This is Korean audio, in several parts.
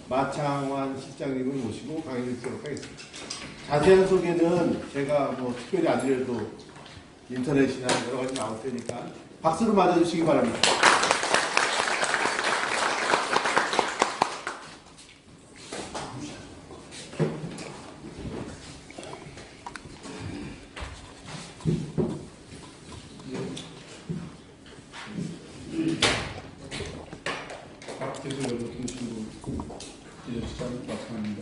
마창환 실장님을 모시고 강의를 드리도록 하겠습니다. 자세한 소개는 제가 뭐 특별히 안 드려도 인터넷이나 여러 가지 나올 테니까 박수로 맞아주시기 바랍니다. 박대수 연구통신부 기자실장 마창환입니다.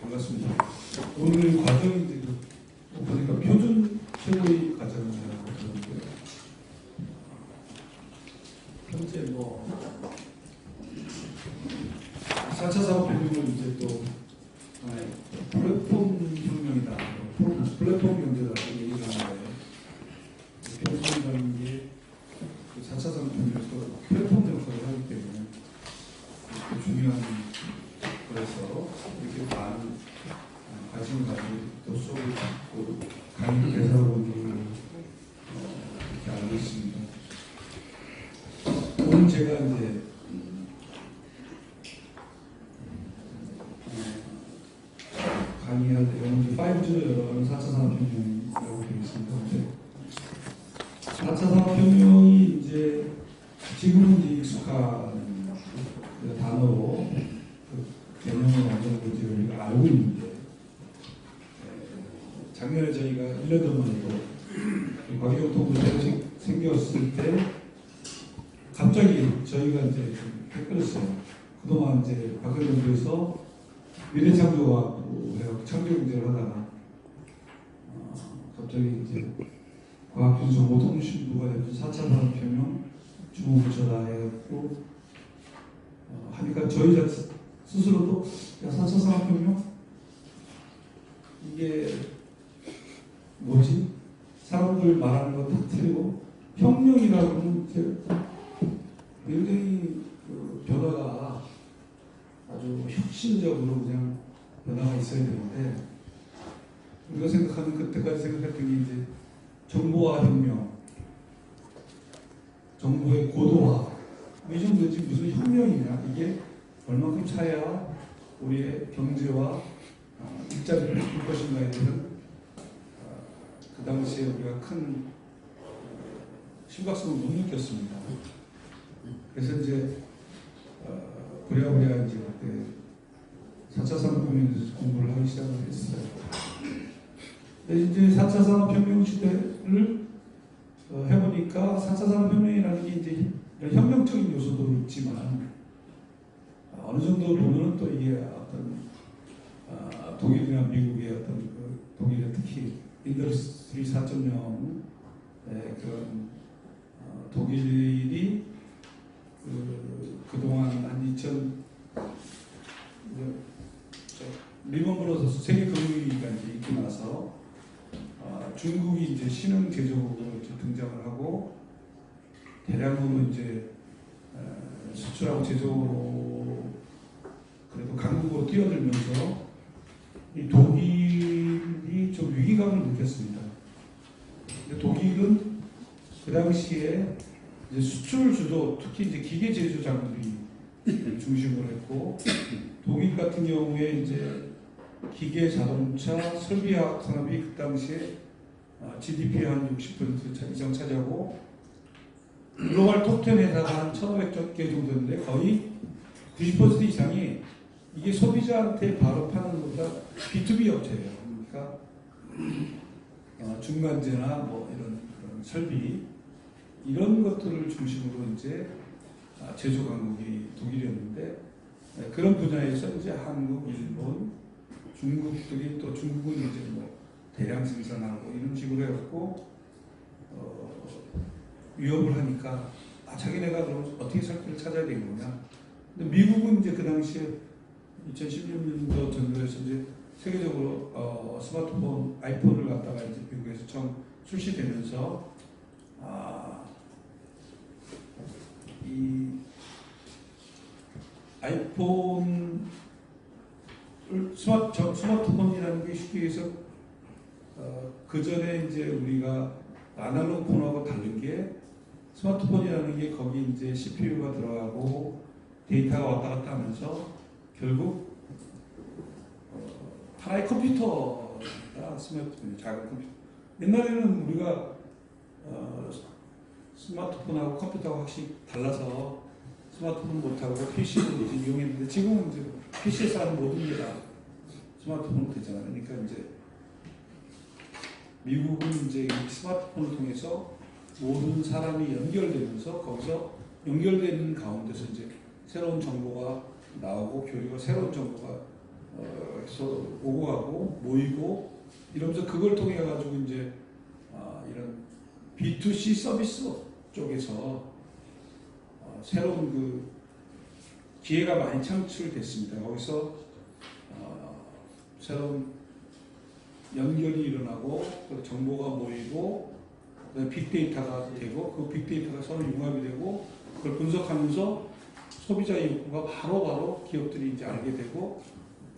반갑습니다. 오늘 과정이 보니까 표준 최고의 과정이라고 들었는데요. 현재 4차 산업혁명은 이제 또 하나의 플랫폼 혁명이다, 플랫폼 경제다 얘기를 하는데, 플랫폼이라는 게 4차 산업혁명에서 플랫폼 역할을 하기 때문에 중요한 거라서 이렇게 많은 관심을 가지고 또 수업을 듣고 강의를 개설하고 있는 이렇게 알고 있습니다. 오늘 제가 이제 강의할 내용은 5G로 열어가는 4차 산업혁명이라고 되어 있습니다. 4차 산업혁명이 이제 지금은 이제 익숙한 그 단어로 그 개념을 어느 정도 우리가 알고 있는데, 작년에 저희가 1년 만이고 과기교통부제가 생겼을 때 갑자기 저희가 이제 좀 헷갈렸어요. 그동안 이제 박근혜 정부에서 미래창조과학부 해서 창조경제를 하다가 갑자기 이제 과학기술정보통신부가 돼서 4차 산업혁명 주무부처다 해갖고 하니까 저희 스스로도 4차 산업혁명? 이게 뭐지? 사람들 말하는 거 다 틀리고 혁명이라고는 이제 굉장히 그 변화가 아주 혁신적으로 그냥 변화가 있어야 되는데, 우리가 생각하는 그때까지 생각했던 게 이제 정보화 혁명, 정보의 고도화, 이 정도지 무슨 혁명이냐, 이게 얼마큼 차야 우리의 경제와 일자리를 줄 것인가에 대한 그 당시에 우리가 큰 심각성을 못 느꼈습니다. 그래서 이제 부랴부랴 이제 그때 4차 산업혁명에 대해서 공부를 하기 시작을 했어요. 근데 이제 4차 산업혁명 시대를 해보니까 4차 산업혁명이라는 게 이제 혁명적인 요소도 있지만 어느 정도 보면은 또 이게 어떤 독일이나 미국의 어떤 그 독일의 특히 인더스트리 4.0의 그런 독일이 그동안 한 2000 리먼 브러더스 세계 금융위기가 이제 있고 나서 중국이 이제 신흥 제조국으로 등장을 하고 대량으로 이제 수출하고 제조로 그래도 강국으로 뛰어들면서 이 독일이 좀 위기감을 느꼈습니다. 근데 독일은 그 당시에 이제 수출 주도, 특히 이제 기계 제조 장비 중심으로 했고, 독일 같은 경우에 이제 기계, 자동차, 설비화학 산업이 그 당시에 GDP의 한 60% 이상 차지하고, 글로벌 톱10 회사가 한 1,500개 정도인데 거의 90% 이상이 이게 소비자한테 바로 파는 것보다 B2B 업체예요. 그러니까 중간재나 뭐 이런 그런 설비, 이런 것들을 중심으로 이제 제조 강국이 독일이었는데, 그런 분야에서 이제 한국, 일본, 중국들이, 또 중국은 이제 뭐 대량 생산하고 이런 식으로 해갖고 위협을 하니까 자기네가 그럼 어떻게 살 길을 찾아야 되겠느냐. 근데 미국은 이제 그 당시에 2016년도 정도에서 이제 세계적으로 스마트폰, 아이폰을 갖다가 이제 미국에서 처음 출시되면서 이 아이폰 스마트폰이라는 게 쉽게 해서 그 전에 이제 우리가 아날로그 폰하고 다른 게, 스마트폰이라는 게 거기 이제 CPU가 들어가고 데이터가 왔다 갔다 하면서 결국 하나의 컴퓨터입니다. 스마트폰이 작은 컴퓨터. 옛날에는 우리가 스마트폰하고 컴퓨터가 확실히 달라서 스마트폰 못하고 PC를 이용했는데 지금은 이제 PC에서 하는 모든 게 다 스마트폰으로 되잖아요. 그러니까 이제 미국은 이제 이 스마트폰을 통해서 모든 사람이 연결되면서 거기서 연결되는 가운데서 이제 새로운 정보가 나오고 교류가 새로운 정보가 서로 오고 가고 모이고 이러면서 그걸 통해 가지고 이제 이런 B2C 서비스 쪽에서 새로운 그 기회가 많이 창출됐습니다. 거기서 새로운 연결이 일어나고 정보가 모이고 빅데이터가 되고 그 빅데이터가 서로 융합이 되고 그걸 분석하면서 소비자의 욕구가 바로바로 기업들이 이제 알게 되고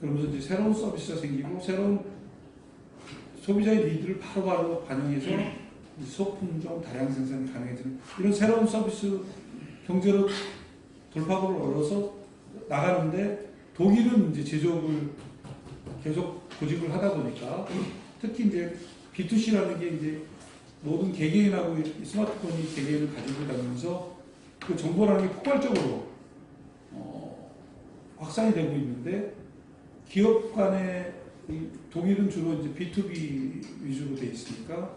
그러면서 이제 새로운 서비스가 생기고 새로운 소비자의 니드를 바로바로 반영해서 소품종 다량 생산이 가능해지는 이런 새로운 서비스 경제로 돌파구를 얻어서 나가는데 독일은 이제 제조업을 계속 고집을 하다 보니까 특히 이제 B2C라는 게 이제 모든 개개인하고 스마트폰이 개개인을 가지고 다니면서 그 정보라는 게 폭발적으로 확산이 되고 있는데 기업 간에 독일은 주로 이제 B2B 위주로 돼 있으니까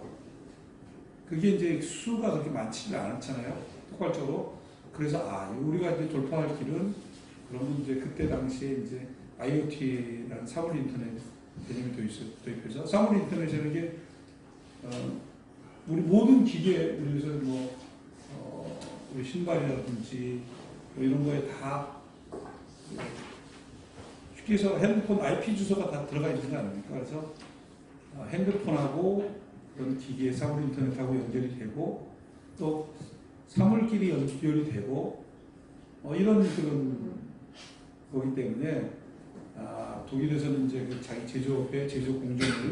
그게 이제 수가 그렇게 많지가 않잖아요. 폭발적으로. 그래서 우리가 이제 돌파할 길은 그러면 이제 그때 당시에 이제 IoT라는 사물 인터넷 개념이 도입해서 사물 인터넷이라는 게 우리 모든 기계 우리에서 우리 신발이라든지 이런 거에 다 쉽게 해서 핸드폰 IP 주소가 다 들어가 있는 거 아닙니까? 그래서 핸드폰하고 그런 기기의 사물 인터넷하고 연결이 되고 또 사물끼리 연결이 되고 이런 그런 거기 때문에 독일에서는 이제 그 자기 제조업의 제조 공정을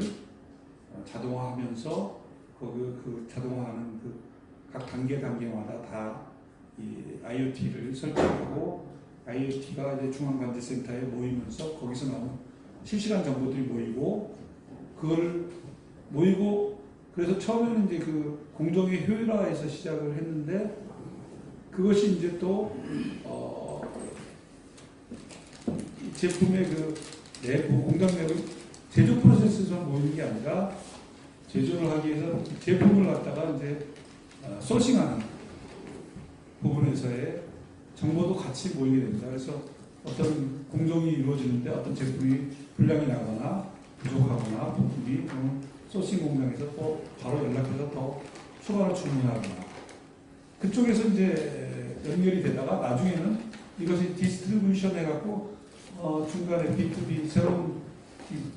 자동화하면서 그 자동화하는 그 각 단계마다 다 이 IoT를 설정하고 IoT가 이제 중앙관제센터에 모이면서 거기서 나오는 실시간 정보들이 모이고 그걸 모이고 그래서 처음에는 이제 그 공정의 효율화에서 시작을 했는데 그것이 이제 또 제품의 그 내부 공장 내부 제조 프로세스에서 모이는 게 아니라 제조를 하기 위해서 제품을 갖다가 이제 소싱하는 부분에서의 정보도 같이 모이게 됩니다. 그래서 어떤 공정이 이루어지는데 어떤 제품이 불량이 나거나 부족하거나 부품이 소싱 공장에서 또 바로 연락해서 더 추가로 주문하거나 그쪽에서 이제 연결이 되다가 나중에는 이것이 디스트리뷰션 해갖고 중간에 B2B 새로운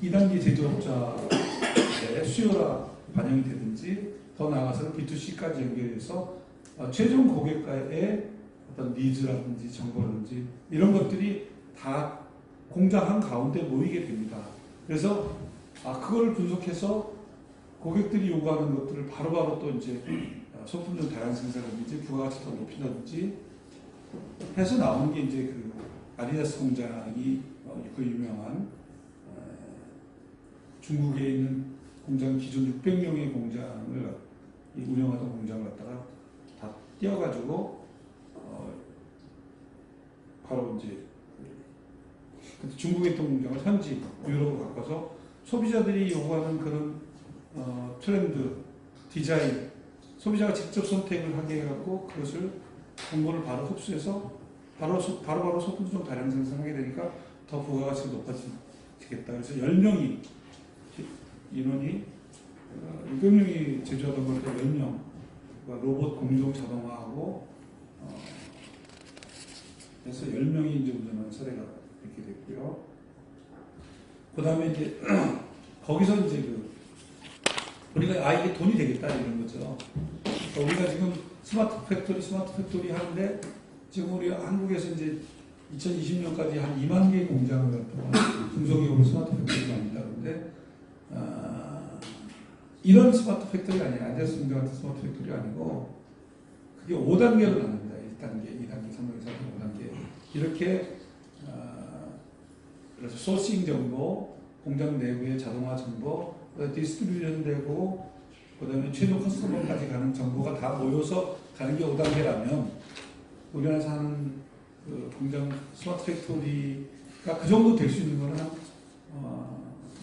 2단계 제조업자의 수요가 반영이 되든지 더 나아가서는 B2C까지 연결해서 최종 고객과의 어떤 니즈라든지 정보라든지 이런 것들이 다 공장 한 가운데 모이게 됩니다. 그래서 그걸 분석해서 고객들이 요구하는 것들을 바로바로 또 이제 소품종 다양 생산이라든지 부가가치 더 높인다든지 해서 나오는 게 이제 그 아디다스 공장이 그 유명한 중국에 있는 공장 기존 600명의 공장을 운영하던 공장을 갖다가 다 띄어가지고 바로 이제 중국에 있던 공장을 현지 유럽으로 바꿔서 소비자들이 요구하는 그런 트렌드, 디자인, 소비자가 직접 선택을 하게 해갖고 그것을 정보를 바로 흡수해서 바로 소품종 다량 생산하게 되니까 더 부가가치가 높아지겠다. 그래서 10명이 인원이 600명이 제조하던 걸 10명 로봇 공정 자동화하고 그래서 10명이 이제 운전하는 사례가 이렇게 됐고요. 그 다음에 이제 거기서 이제 우리가 이게 돈이 되겠다 이런 거죠. 우리가 지금 스마트 팩토리 하는데 지금 우리 한국에서 이제 2020년까지 한 2만 개의 공장을 갖다가 중소기업으로 스마트 팩토리가 만든다. 그런데 이런 스마트 팩토리가 아니라 아디다스 공장 같은 스마트 팩토리가 아니고 그게 5단계로 나눕니다. 1단계, 2단계, 3단계, 4단계, 5단계 이렇게 그래서 소싱 정보, 공장 내부의 자동화 정보, 디스트리뷰션 되고 그다음에 최종 커스터머까지 가는 정보가 다 모여서 가는 게 5단계라면 우리나라에서 하는 그 공장 스마트 팩토리가 그 정도 될 수 있는 거는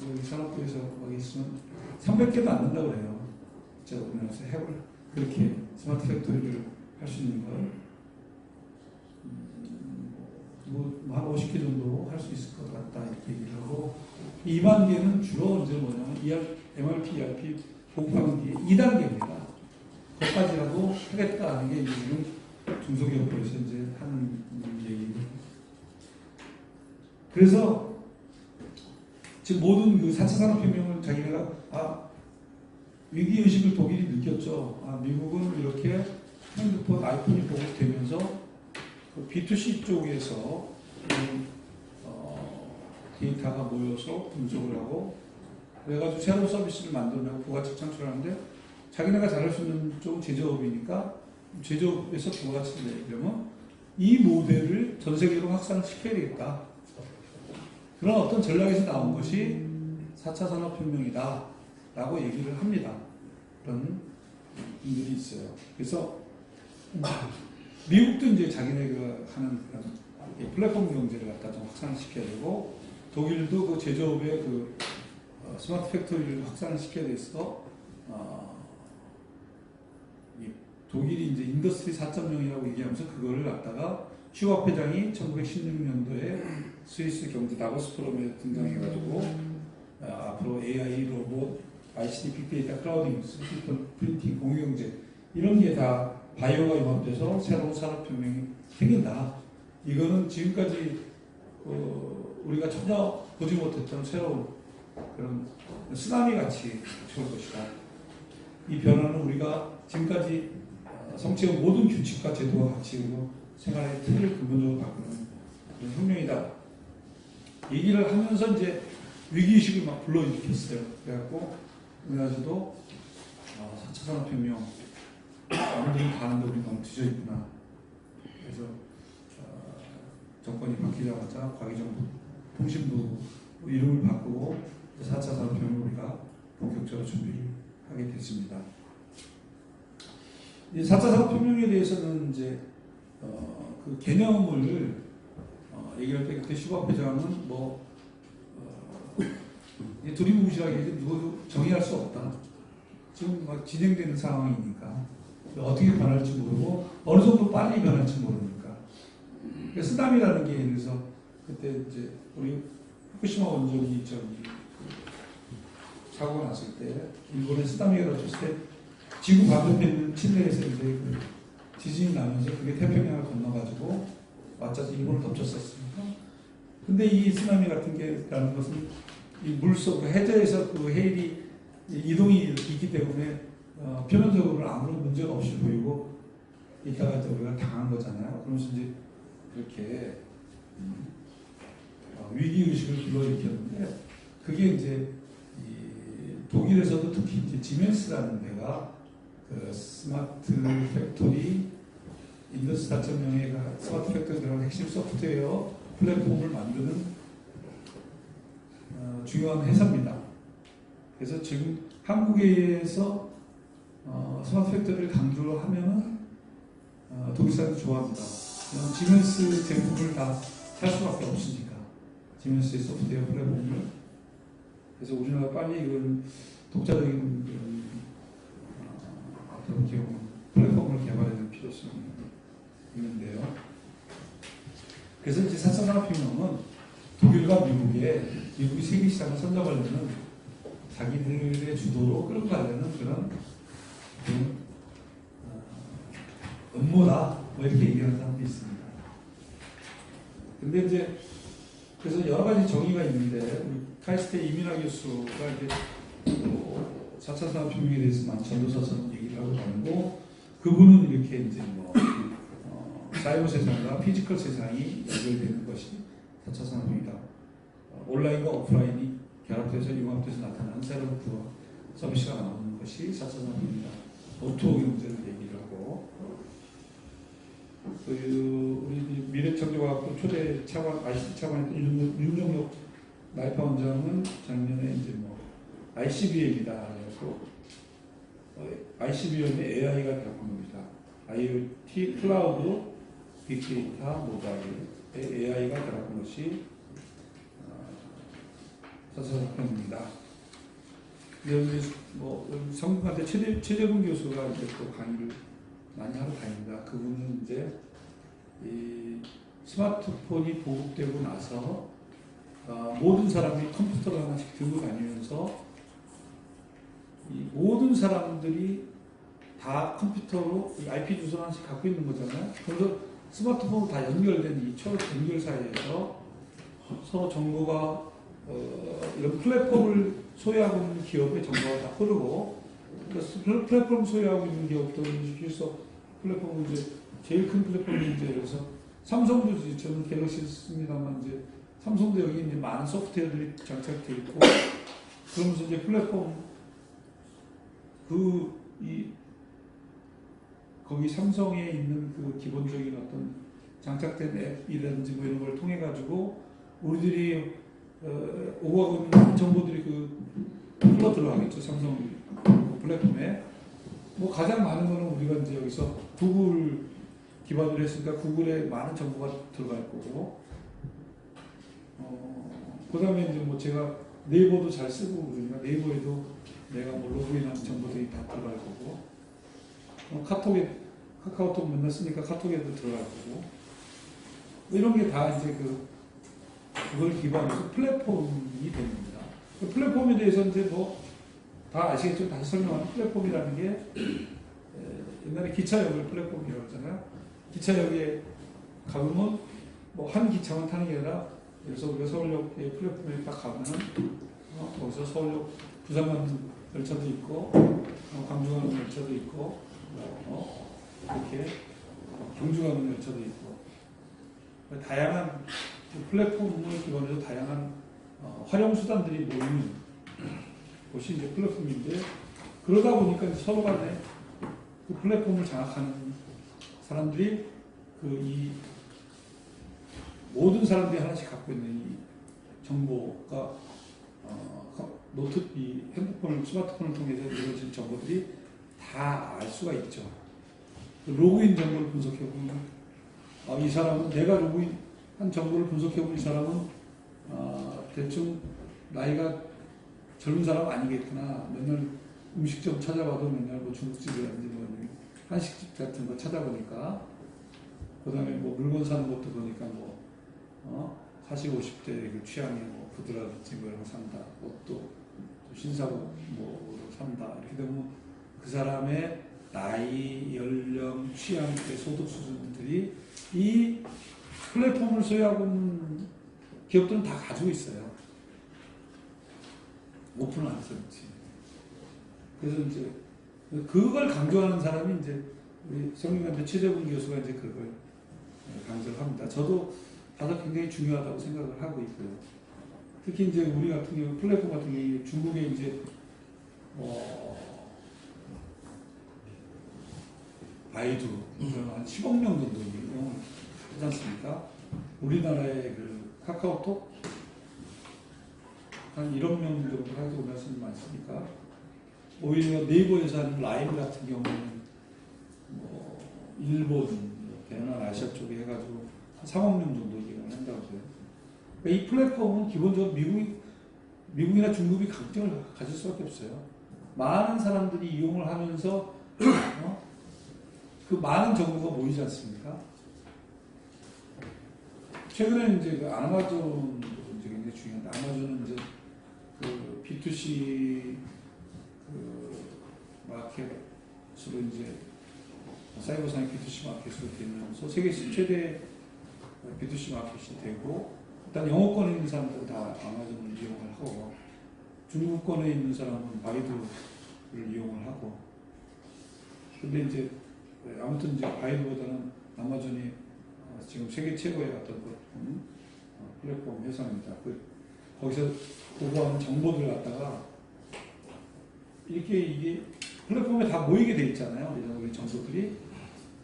우리 산업부에서 거기 있으면 300개도 안 된다고 그래요. 제가 우리나라에서 해볼 그렇게 스마트 팩토리를 할 수 있는 걸 한 50개 정도 할 수 있을 것 같다 이렇게 얘기를 하고 2만 개는 주로 이제 뭐냐면 MRP, ERP 보급하는 게 2단계입니다. 그것까지라도 하겠다는 게 이제 중소기업에서 이제 하는 얘기고. 그래서 지금 모든 그 4차 산업혁명을 자기네가 위기의식을 독일이 느꼈죠. 미국은 이렇게 핸드폰, 아이폰이 보급되면서 그 B2C 쪽에서 데이터가 모여서 분석을 하고 그래가지고 새로운 서비스를 만들려고 부가가치 창출하는데 자기네가 잘할 수 있는 쪽은 제조업이니까 제조업에서 부가가치를 내려면 이 모델을 전 세계로 확산시켜야 되겠다. 그런 어떤 전략에서 나온 것이 4차 산업혁명이다 라고 얘기를 합니다. 그런 분들이 있어요. 그래서 미국도 이제 자기네가 하는 그런 플랫폼 경제를 갖다 좀 확산시켜야 되고 독일도 그 제조업의 그 스마트 팩토리를 확산시켜야 돼서 독일이 이제 인더스트리 4.0이라고 얘기하면서 그거를 갖다가 슈왑 회장이 1916년도에 스위스 경제 다보스 포럼에 등장해가지고 앞으로 AI, 로봇, ICT, 빅데이터, 클라우딩, 3D 프린팅, 공유경제 이런 게 다 바이오가 융합돼서 새로운 산업혁명이 생긴다. 이거는 지금까지 우리가 전혀 보지 못했던 새로운 그런 쓰나미 같이 올 것이다. 이 변화는 우리가 지금까지 성취한 모든 규칙과 제도와 가치로 생활의 틀을 근본적으로 바꾸는 그런 혁명이다. 얘기를 하면서 이제 위기의식을 막 불러일으켰어요. 그래갖고 우리나라에서도 4차 산업혁명 아무들이 가는데 우리 너무 뒤져있구나. 그래서 정권이 바뀌자마자 과기정부 통신부 이름을 바꾸고 4차 산업혁명을 우리가 본격적으로 준비를 하게 됐습니다. 이 4차 산업혁명에 대해서는 이제 그 개념을 얘기할 때 그때 슈왑 회장은 두리뭉실하게 누구도 정의할 수 없다. 지금 막 진행되는 상황이니까 어떻게 변할지 모르고 어느 정도 빨리 변할지 모르니까. 그러니까 쓰나미라는 게 예를 들어서 그때 이제 우리 후쿠시마 원전이 사고가 났을 때 일본에 쓰나미가 터졌을 때 지구 반대편에 있는 칠레에서 이제 그 지진이 나면서 그게 태평양을 건너가지고 맞춰서 일본을 덮쳤었습니다. 근데 이 쓰나미 같은 게라는 것은 이 물속 해저에서 그 해일이 이동이 있기 때문에 표면적으로는 아무런 문제가 없이 보이고 이따가 이제 우리가 당한 거잖아요. 그러면서 이제 그렇게 위기의식을 불러일으켰는데 그게 이제 독일에서도 특히 이제 지멘스라는 데가 그 스마트 팩토리 인더스트리 4.0의 스마트 팩토리 들어간 핵심 소프트웨어 플랫폼을 만드는 중요한 회사입니다. 그래서 지금 한국에서 스마트 팩토리를 강조를 하면은 독일 사람들이 좋아합니다. 지멘스 제품을 다 살 수밖에 없으니까 지멘스의 소프트웨어 플랫폼을. 그래서 우리나라 빨리 이런 독자적인 어떤 플랫폼을 개발해야 될 필요성이 있는데요. 그래서 이제 4차 산업혁명은 독일과 미국이 세계 시장을 선점하려는 자기들의 주도로 끌고 가려는 그런 음모다. 뭐 이렇게 얘기하는 사람도 있습니다. 근데 이제 그래서 여러 가지 정의가 있는데 우리 카이스트 이민하 교수가 이제 4차 산업혁명에 대해서 많이 전도서서 얘기를 하고 다니고 그분은 이렇게 이제 사이버 세상과 피지컬 세상이 연결되는 것이 4차 산업혁명이다. 온라인과 오프라인이 결합돼서 융합돼서 나타나는 새로운 구조 서비스가 나오는 것이 4차 산업혁명이다. 오토 경제를 얘기를 하고 우리 미래창조과학부 초대 차관 ICT 차관했던 윤종혁 나이파 원장은 작년에 이제 뭐 ICBM이다 그래서 ICBM의 AI가 들어간 겁니다. IoT, 클라우드, 빅데이터, 모바일의 AI가 들어간 것이 서사평입니다. 여기 뭐 성북한테 최재분 교수가 이제 또 강의를 많이 하러 다닙니다. 그분은 이제 이 스마트폰이 보급되고 나서 모든 사람이 컴퓨터를 하나씩 들고 다니면서 이 모든 사람들이 다 컴퓨터로 IP 주소 하나씩 갖고 있는 거잖아요. 그래서 스마트폰으로 다 연결된 이 연결 사이에서 서로 정보가 이런 플랫폼을 소유하고 있는 기업의 정보가 다 흐르고, 그러니까 플랫폼 소유하고 있는 기업들은 그래서 플랫폼은 이제 제일 큰 플랫폼이 이제 그래서 삼성도 저는 갤럭시 씁니다만 이제 삼성도 여기 이제 많은 소프트웨어들이 장착되어 있고, 그러면서 이제 플랫폼 거기 삼성에 있는 그 기본적인 어떤 장착된 앱이라든지 뭐 이런 걸 통해 가지고 우리들이 오고 있는 정보들이 흘러 들어가겠죠. 삼성 플랫폼에. 뭐 가장 많은 거는 우리가 이제 여기서 구글 기반으로 했으니까 구글에 많은 정보가 들어갈 거고, 그 다음에 이제 뭐 제가 네이버도 잘 쓰고 그러니까 네이버에도 내가 뭐 로그인한 정보들이 다 들어갈 거고, 카카오톡 맨날 쓰니까 카톡에도 들어갈 거고, 이런 게 다 이제 그걸 기반으로 플랫폼이 됩니다. 그 플랫폼에 대해서 이제 뭐 다 아시겠지만 다시 설명하는 플랫폼이라는 게 옛날에 기차역을 플랫폼이라고 하잖아요. 기차역에 가보면 뭐 한 기차만 타는 게 아니라 그래서 우리가 서울역의 플랫폼에 딱 가면은 거기서 서울역 부산 가는 열차도 있고 광주 가는 열차도 있고 이렇게 경주 가는 열차도 있고 다양한 플랫폼을 기반으로 다양한 활용 수단들이 모이는 곳이 이제 플랫폼인데, 그러다 보니까 이제 서로 간에 그 플랫폼을 장악하는 사람들이 이 모든 사람들이 하나씩 갖고 있는 이 정보가 이 핸드폰을 스마트폰을 통해서 이루어진 정보들이 다 알 수가 있죠. 로그인 정보를 분석해 보면 이 사람은 내가 로그인한 정보를 분석해 보면 이 사람은 대충 나이가 젊은 사람 아니겠구나. 맨날 음식점 찾아봐도 맨날 뭐 중국집이라든지 뭐 한식집 같은 거 찾아보니까, 그 다음에 뭐 물건 사는 것도 보니까 뭐 40, 50대 그 취향이 뭐 부드라든지 뭐 이런 거 산다. 옷도 신사고 뭐 산다. 이렇게 되면 그 사람의 나이, 연령, 취향, 소득 수준들이 이 플랫폼을 소유하고 있는 기업들은 다 가지고 있어요. 오픈을 안 했었지. 그래서 이제 그걸 강조하는 사람이 이제 우리 성균관대 최재분 교수가 이제 그걸 강조를 합니다. 저도 다소 굉장히 중요하다고 생각을 하고 있고요. 특히 이제 우리 같은 경우 플랫폼 같은 경우 중국에 이제 바이두 한 10억 명 정도 이용을 하지 않습니까? 우리나라의 그 카카오톡 한 1억 명 정도 가지고 말씀이 많습니까? 오히려 네이버에서 하는 라인 같은 경우는 뭐 일본, 베트남, 아시아 쪽에 해가지고 한 3억 명 정도 이용을 한다고 해요. 그러니까 이 플랫폼은 기본적으로 미국이나 중국이 강점을 가질 수밖에 없어요. 많은 사람들이 이용을 하면서 그 많은 정보가 모이지 않습니까? 최근에 이제 그 아마존 이제 굉장히 중요한데, 아마존은 이제 그 B2C 그 마켓으로 이제 사이버상의 B2C 마켓으로 되면서 세계 최대 B2C 마켓이 되고, 일단 영어권에 있는 사람들은 다 아마존을 이용을 하고, 중국권에 있는 사람은 바이두를 이용을 하고, 근데 이제 아무튼 이제 바이두보다는 아마존이 지금 세계 최고의 어떤 플랫폼 회사입니다. 거기서 보고하는 정보들을 갖다가 이게 플랫폼에 다 모이게 돼 있잖아요. 우리 정보들이.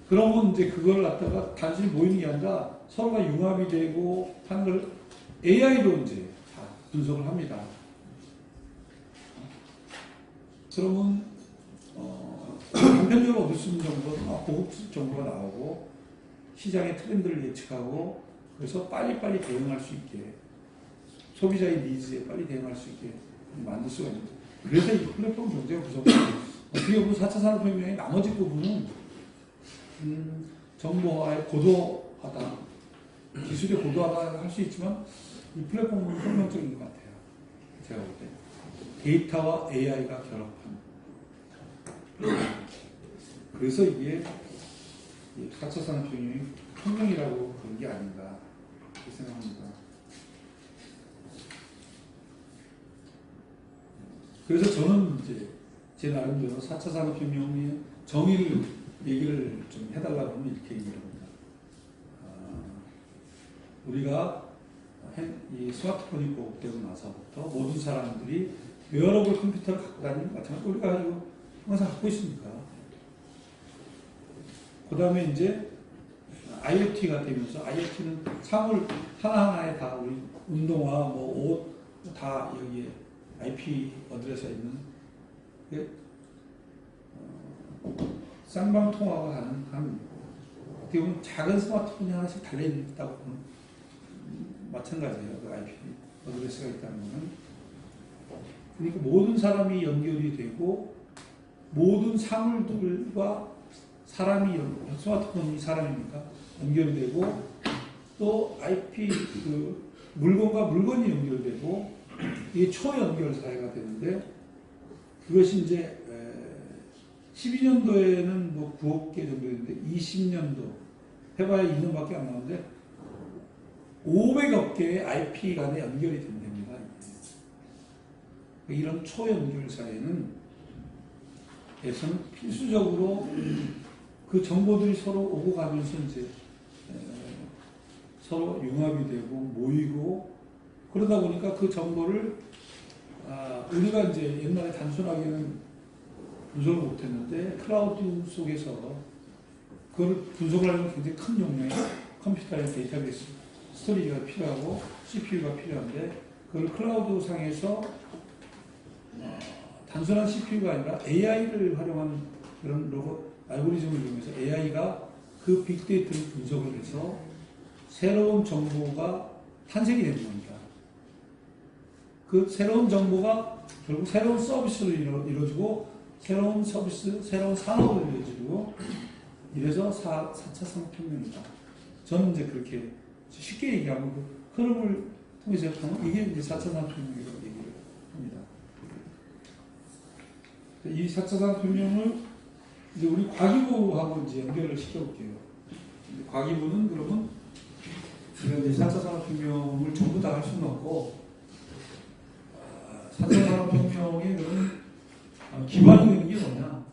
그러면 이제 그걸 갖다가 단순히 모이는 게 아니라 서로가 융합이 되고 하는 걸 AI로 이제 다 분석을 합니다. 그러면 단편적으로 얻을 수 있는 정보는 고급 정보가 나오고 시장의 트렌드를 예측하고 그래서 빨리빨리 대응할 수 있게 소비자의 니즈에 빨리 대응할 수 있게 만들 수가 있는 거죠. 그래서 이 플랫폼 경제가 무섭고 어떻게 보면 4차 산업혁명의 나머지 부분은 정보화의 고도하다, 기술의 고도하다 할 수 있지만 이 플랫폼은 혁명적인 것 같아요. 제가 볼 때. 데이터와 AI가 결합한. 그래서 이게 4차 산업혁명이 혁명이라고 그런 게 아닌가 그렇게 생각합니다. 그래서 저는 이제 제 나름대로 4차 산업혁명의 정의를 얘기를 좀 해달라고 하면 이렇게 얘기를 합니다. 우리가 이 스마트폰이 보급되고 나서부터 모든 사람들이 웨어러블 컴퓨터를 갖고 다니는 마찬가지로 우리가 이거 항상 갖고 있습니까? 그 다음에 이제 IoT가 되면서 IoT는 사물 하나하나에 다 우리 운동화, 뭐 옷 다 여기에 IP 어드레스가 있는 쌍방통화가 가능한 어떻게 보면 작은 스마트폰이 하나씩 달려있다고 보면 마찬가지예요. 그 IP 어드레스가 있다는 것은. 그러니까 모든 사람이 연결이 되고 모든 사물들과 사람이 스마트폰이 사람이니까 연결이 되고 또 IP 그 물건과 물건이 연결되고 이게 초연결 사회가 되는데 그것이 이제 12년도에는 뭐 9억 개 정도 되는데 20년도 해봐야 2년밖에 안 나오는데 500억 개의 IP 간에 연결이 된답니다. 이런 초연결 사회는 에서는 필수적으로 그 정보들이 서로 오고 가면서 이제 서로 융합이 되고 모이고 그러다 보니까 그 정보를 우리가 이제 옛날에 단순하게는 분석을 못했는데 클라우드 속에서 그걸 분석을 하려면 굉장히 큰 용량의 컴퓨터의 데이터베이스 스토리지가 필요하고 CPU가 필요한데 그걸 클라우드 상에서 단순한 CPU가 아니라 AI를 활용한 그런 로봇 알고리즘을 이용해서 AI가 그 빅데이터를 분석을 해서 새로운 정보가 탄생이 되는 겁니다. 그 새로운 정보가 결국 새로운 서비스를 이루어지고 새로운 서비스, 새로운 산업을 이루어지고 이래서 4차 산업혁명이다. 저는 이제 그렇게 쉽게 얘기하면 그 흐름을 통해서 하면 이게 이제 4차 산업혁명이라고 얘기를 합니다. 이 4차 산업혁명을 이제 우리 과기부하고 이제 연결을 시켜볼게요. 과기부는 그러면 우리가 이제 4차 산업혁명을 전부 다 할 수는 없고 4차 산업혁명의 그런 기반이 되는 게 뭐냐?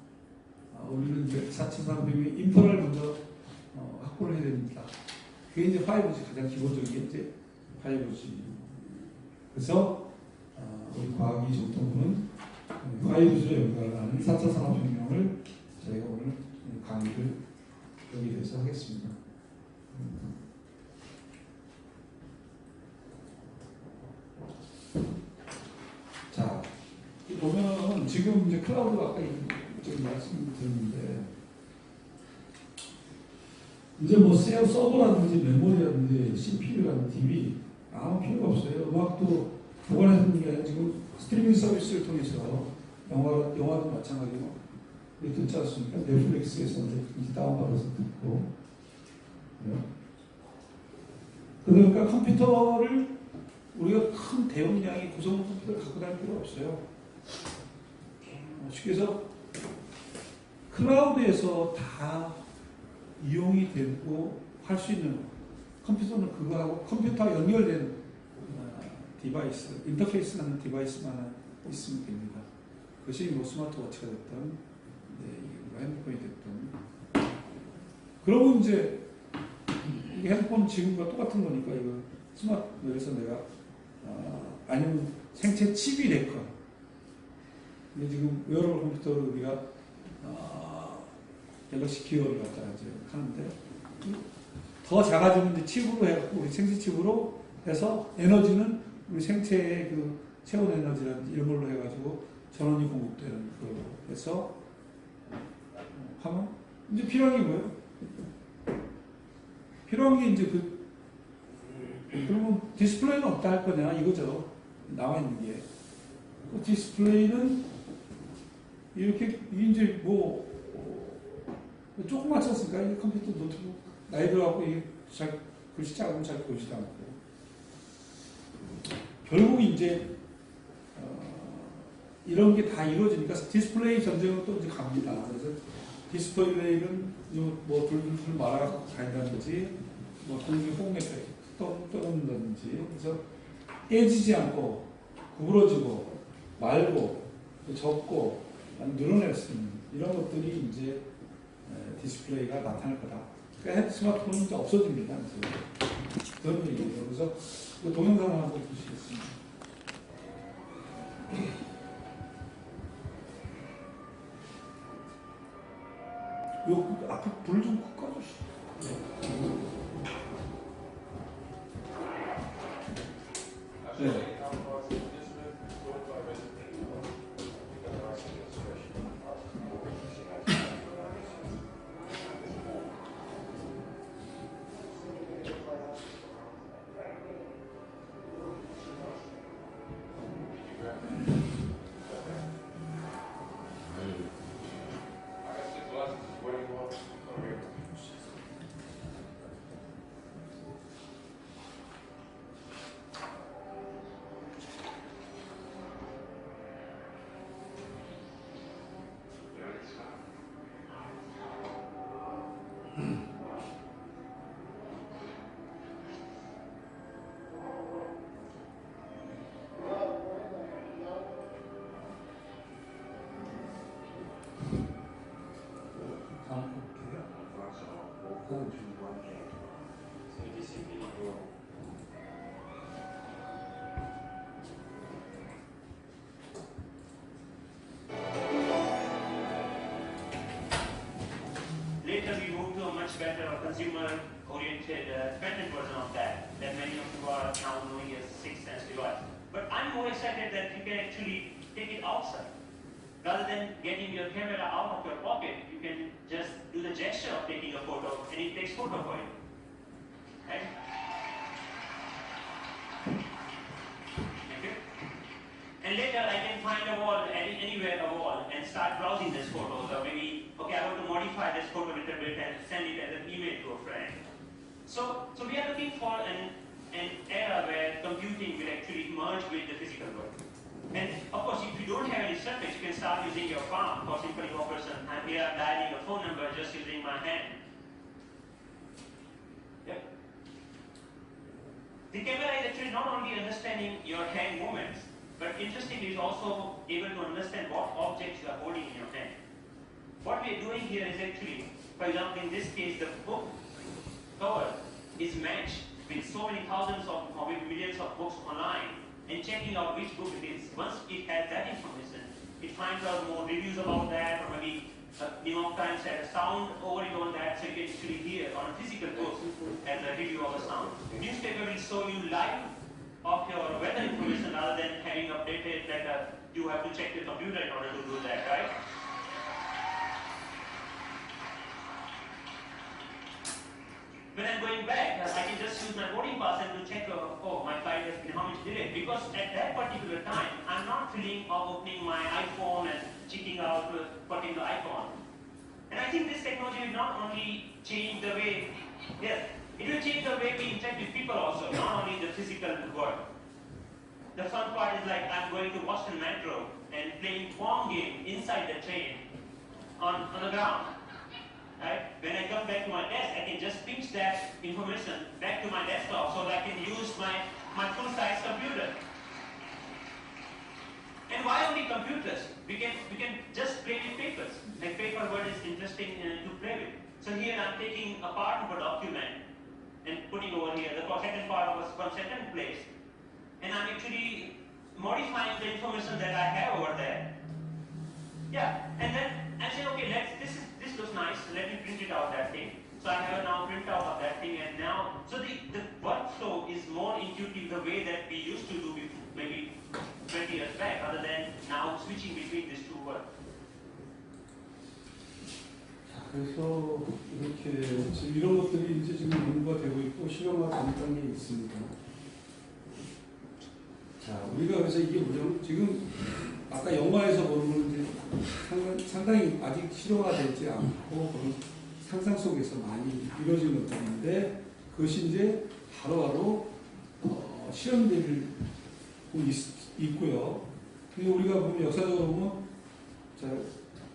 우리는 이제 4차 산업혁명의 인프라를 먼저 확보를 해야 됩니다. 그게 이제 5G 가장 기본적인 게 이제 5G. 그래서 우리 과학기 정통부는 5G로 연결하는 4차 산업혁명을 저희가 오늘 강의를 여기에서 하겠습니다. 자, 보면은 지금 이제 클라우드가 아까 좀 말씀드렸는데 이제 뭐 서버라든지 메모리라든지 CPU라든지 DB 아무 필요가 없어요. 음악도 보관해두는 게 아니라 지금 스트리밍 서비스를 통해서 영화도 마찬가지고 듣지 않습니까? 넷플릭스에서 이제 다운받아서 듣고 그러니까 컴퓨터를 우리가 큰 대용량의 고성능 컴퓨터를 갖고 다닐 필요가 없어요. 쉽게 해서 클라우드에서 다 이용이 되고 할 수 있는 컴퓨터는 그거하고 컴퓨터와 연결된 디바이스, 인터페이스라는 디바이스만 있으면 됩니다. 그것이 뭐 스마트워치가 됐든 핸드폰이 됐든 그러면 이제 이 핸드폰 지금과 똑같은 거니까 이거 스마트에서 내가 아니면 생체 칩이 됐건 근데 지금 웨어러블 컴퓨터를 우리가 갤럭시 기어를 갖다가 이제 하는데 더 작아지면 이제 칩으로 해갖고 우리 생체 칩으로 해서 에너지는 우리 생체의 그 체온 에너지라든지 이런 걸로 해가지고 전원이 공급되는 그 해서 하면 이제 필요한 게 뭐예요? 필요한 게 이제 그러면 디스플레이는 없다 할 거냐 이거죠. 나와 있는 게. 그 디스플레이는 이렇게 이제 뭐 조금만 쳤으니까 이 컴퓨터 노트북 나이 들어가고 이게 잘 글씨 작으면 잘 보이지도 않고 결국 이제 이런 게 다 이루어지니까 디스플레이 전쟁은 또 이제 갑니다. 그래서 디스플레이는 뭐 둘둘둘 말아갖고 다닌다든지 뭐 공기 호응 에펙트 떠놓는다든지 그래서 깨지지 않고 구부러지고 말고 접고 늘어낼 수 있는 이런 것들이 이제 디스플레이가 나타날 거다. 그러니까 스마트폰은 이제 없어집니다. 그런 얘기예요. 그래서 동영상을 한번 보시겠습니다. 요 앞에 불 좀 꺼주시죠. 네. Later we moved to a much better consumer-oriented patent version of that many of you are now knowing as 6th Sense device. But I'm more excited that you can actually take it outside. Rather than getting your camera out of your pocket, you can just do the gesture of taking a photo and it takes photo for you. Right? Thank you. And later I can find a wall, anywhere a wall, and start browsing these photos. Or maybe, okay, I want to modify this photo a little bit and send it as an email to a friend. So we are looking for an era where computing will actually merge with the physical world. And of course, if you don't have any surface, you can start using your palm for simple operation. I'm here dialing a phone number just using my hand. Yep. The camera is actually not only understanding your hand movements, but interestingly, is also able to understand what objects you are holding in your hand. What we are doing here is actually, for example, in this case, the book cover is matched with so many thousands of or with millions of books online and checking out which book it is. Once it has that information, it finds out more reviews about that, or maybe New York Times had a sound over it on that, so you can actually hear on a physical book as a review of a sound. Newspaper will show you live of your weather information rather than having updated that you have to check your computer in order to do that, right? When I'm going back, I can just use my boarding pass and to check, oh, my flight has been how much delayed. Because at that particular time, I'm not feeling of opening my iPhone and checking out putting the icon. And I think this technology will not only change the way, yes, it will change the way we interact with people also, not only the physical world. The fun part is like I'm going to Boston Metro and playing Pong game inside the train on the ground. Right? When I come back to my desk, I can just pinch that information back to my desktop so that I can use my full-size computer. And why only computers? We can just play with papers. Like paper world is interesting to play with. So here I'm taking a part of a document and putting over here the second part of a second place. And I'm actually modifying the information that I have over there. Yeah, and then I say, okay, this looks nice, let me print it out, that thing. So I have now print out of that thing, and now, so the workflow is more intuitive the way that we used to do before. 그래서 이렇게 지금 이런 것들이 이제 지금 연구가 되고 있고 실용화 된 단계에 있습니다. 자, 우리가 그래서 이게 뭐냐면 지금 아까 영화에서 보는 건 이제 상당히 아직 실용화되지 않고 그런 상상 속에서 많이 이루어진 것들인데 그것이 이제 바로바로 실현되고 있고요. 근데 우리가 보면 역사적으로 보면 자,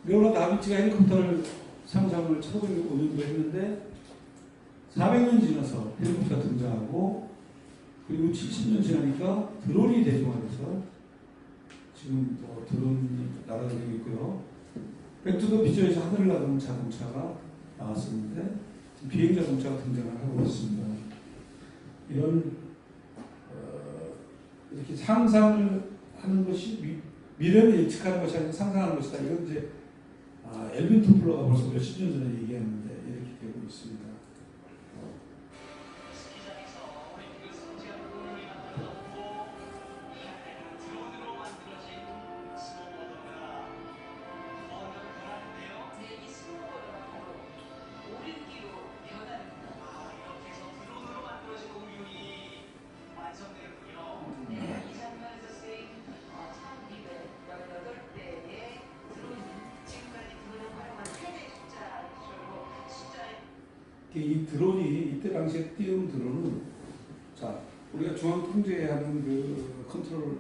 레오나르도 다빈치가 헬리콥터를 상상을 1505년도에 했는데 400년 지나서 헬리콥터가 등장하고 그리고 70년 지나니까 드론이 대중화돼서 지금 드론이 날아다니고 있고요. 백투더 퓨처에서 하늘을 나르는 자동차가 나왔었는데 지금 비행 자동차가 등장을 하고 있습니다. 이런 이렇게 상상을 하는 것이 미래를 예측하는 것이 아니라 상상하는 것이다. 이건 이제 엘빈 토플러가 벌써 몇십 년 전에 얘기했는데 이렇게 되고 있습니다. 이 드론이 이때 당시에 띄운 드론은 자 우리가 중앙 통제하는 그 컨트롤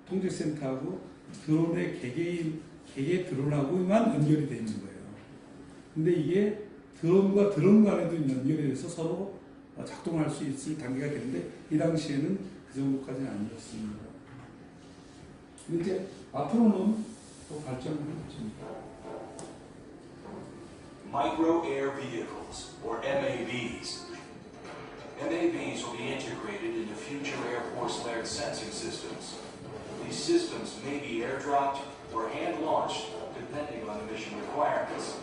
통제 센터하고 드론의 개개 드론하고만 연결이 되어 있는 거예요. 근데 이게 드론과 드론 간에도 연결이 돼서 서로 작동할 수 있을 단계가 되는데 이 당시에는 그 정도까지는 아니었습니다. 근데 이제 앞으로는 또 발전을 해보십니다. Micro Air Vehicles, or MAVs. MAVs will be integrated into future Air Force layered sensing systems. These systems may be airdropped or hand-launched, depending on the mission requirements.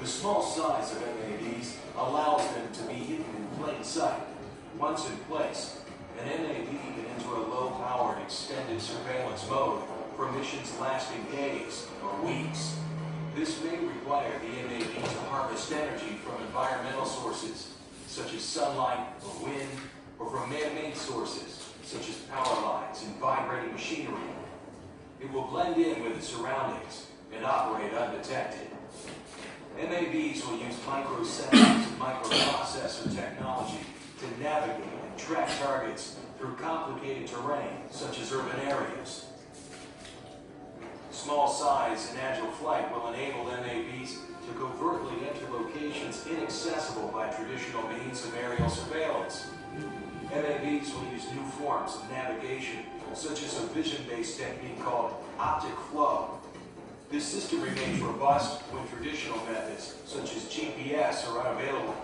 The small size of MAVs allows them to be hidden in plain sight. Once in place, an MAV can enter a low-powered extended surveillance mode for missions lasting days or weeks. This may require the MAV to harvest energy from environmental sources, such as sunlight or wind, or from man-made sources, such as power lines and vibrating machinery. It will blend in with its surroundings and operate undetected. MAVs will use microsensors and microprocessor technology to navigate and track targets through complicated terrain, such as urban areas. Small size and agile flight will enable MAVs to covertly enter locations inaccessible by traditional means of aerial surveillance. MAVs will use new forms of navigation, such as a vision-based technique called optic flow. This system remains robust when traditional methods, such as GPS, are unavailable.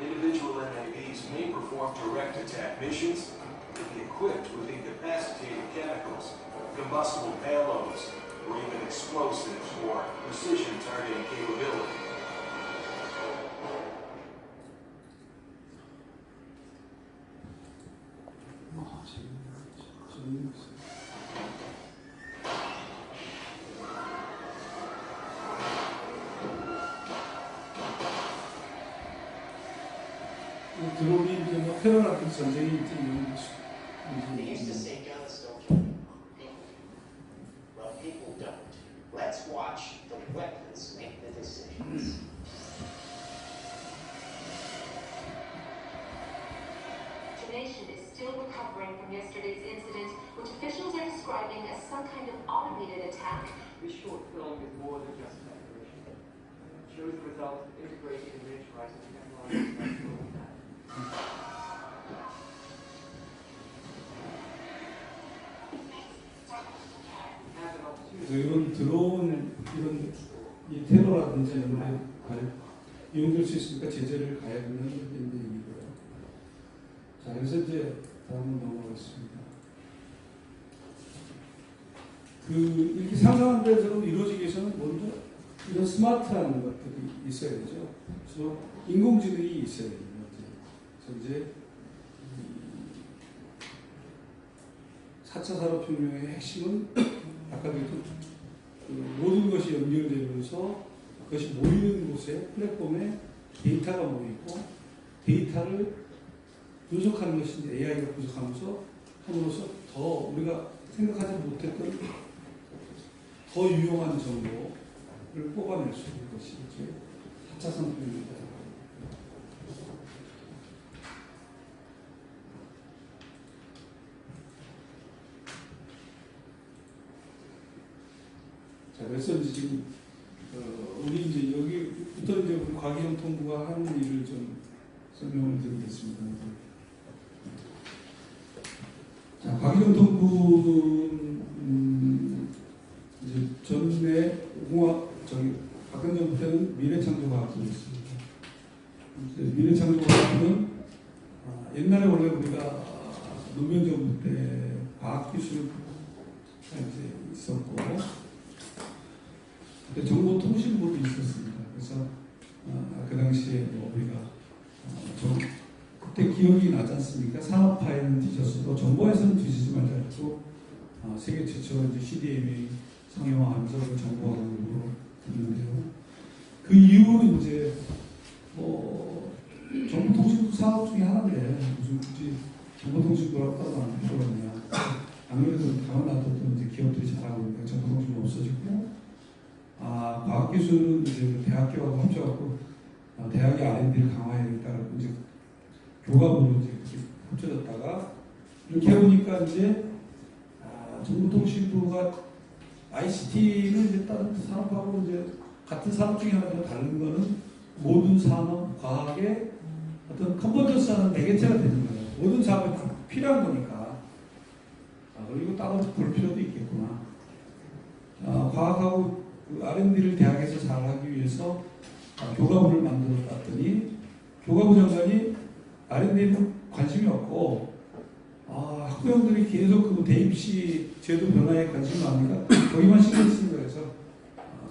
Individual MAVs may perform direct attack missions and be equipped with incapacitating chemicals, combustible payloads, or even explosives or precision targeting capability. 드론이 이제 뭐 테러 같은 전쟁이 이제 이런 They used to say guns don't kill people. Well, people don't. Let's watch the weapons make the decisions. The nation is still recovering from yesterday's incident, which officials are describing as some kind of automated attack. This short film is more than just speculation. It shows the result of integrating and miniaturizing technology. 그래서 이런 드론, 이런 이 테러라든지 이런 데 이용될 수 있으니까 제재를 가해야 되는 얘기고요. 자, 그래서 이제 다음으로 넘어가겠습니다. 이렇게 상상한 대로 이루어지기 위해서는 먼저 이런 스마트한 것들이 있어야 되죠. 그래서 인공지능이 있어야 돼요. 그래서 이제 4차 산업혁명의 핵심은 아까도 얘기했던 모든 것이 연결되면서 그것이 모이는 곳에 플랫폼에 데이터가 모이고 데이터를 분석하는 것이 이제 AI가 분석하면서 함으로써 더 우리가 생각하지 못했던 더 유용한 정보를 뽑아낼 수 있는 것이 이제 4차 산업혁명이다. 자, 그래서 이제 지금 우리 이제 여기부터 이제 우리 과기정통부가 하는 일을 좀 설명을 드리겠습니다. 자, 과기정통부는 이제 전에 박근혜 정부 때는 미래창조과학부였습니다. 미래창조과학부는 옛날에 원래 우리가 노무현 정부 때 과학기술부가 이제 있었고 그때 정보통신부도 있었습니다. 그래서 그 당시에 뭐 우리가 그때 기억이 나지 않습니까? 산업화에는 뒤졌어도 정보에서는 뒤지지 말자고 세계 최초 이제 CDMA 상용화하면서 그 정보화국으로 됐는데요. 그 이후로 이제 뭐 정보통신부 산업 중에 하나인데 무슨 굳이 정보통신부라고 따로 안 필요가 있냐? 아무래도 가만 놔뒀던 이제 기업들이 잘하고 있으니까 정보통신부 없어지고 과학기술은 이제 대학교하고 합쳐갖고 대학의 R&D를 강화해야 되겠다고 이제 교과부로 이제 합쳐졌다가 이렇게 해보니까 이제 정보통신부가 ICT는 이제 다른 산업하고 이제 같은 산업 중에 하나지만 다른 거는 모든 산업, 과학의 어떤 컨버전스하는 매개체가 되는 거예요. 모든 사업에 필요한 거니까. 그리고 따로 볼 필요도 있겠구나. 과학하고 그 R&D를 대학에서 잘 하기 위해서 교과부를 만들었더니 교과부 장관이 R&D는 관심이 없고 학부형들이 계속 그 대입시 제도 변화에 관심이 많으니까 거기만 신경 쓰는 거예요.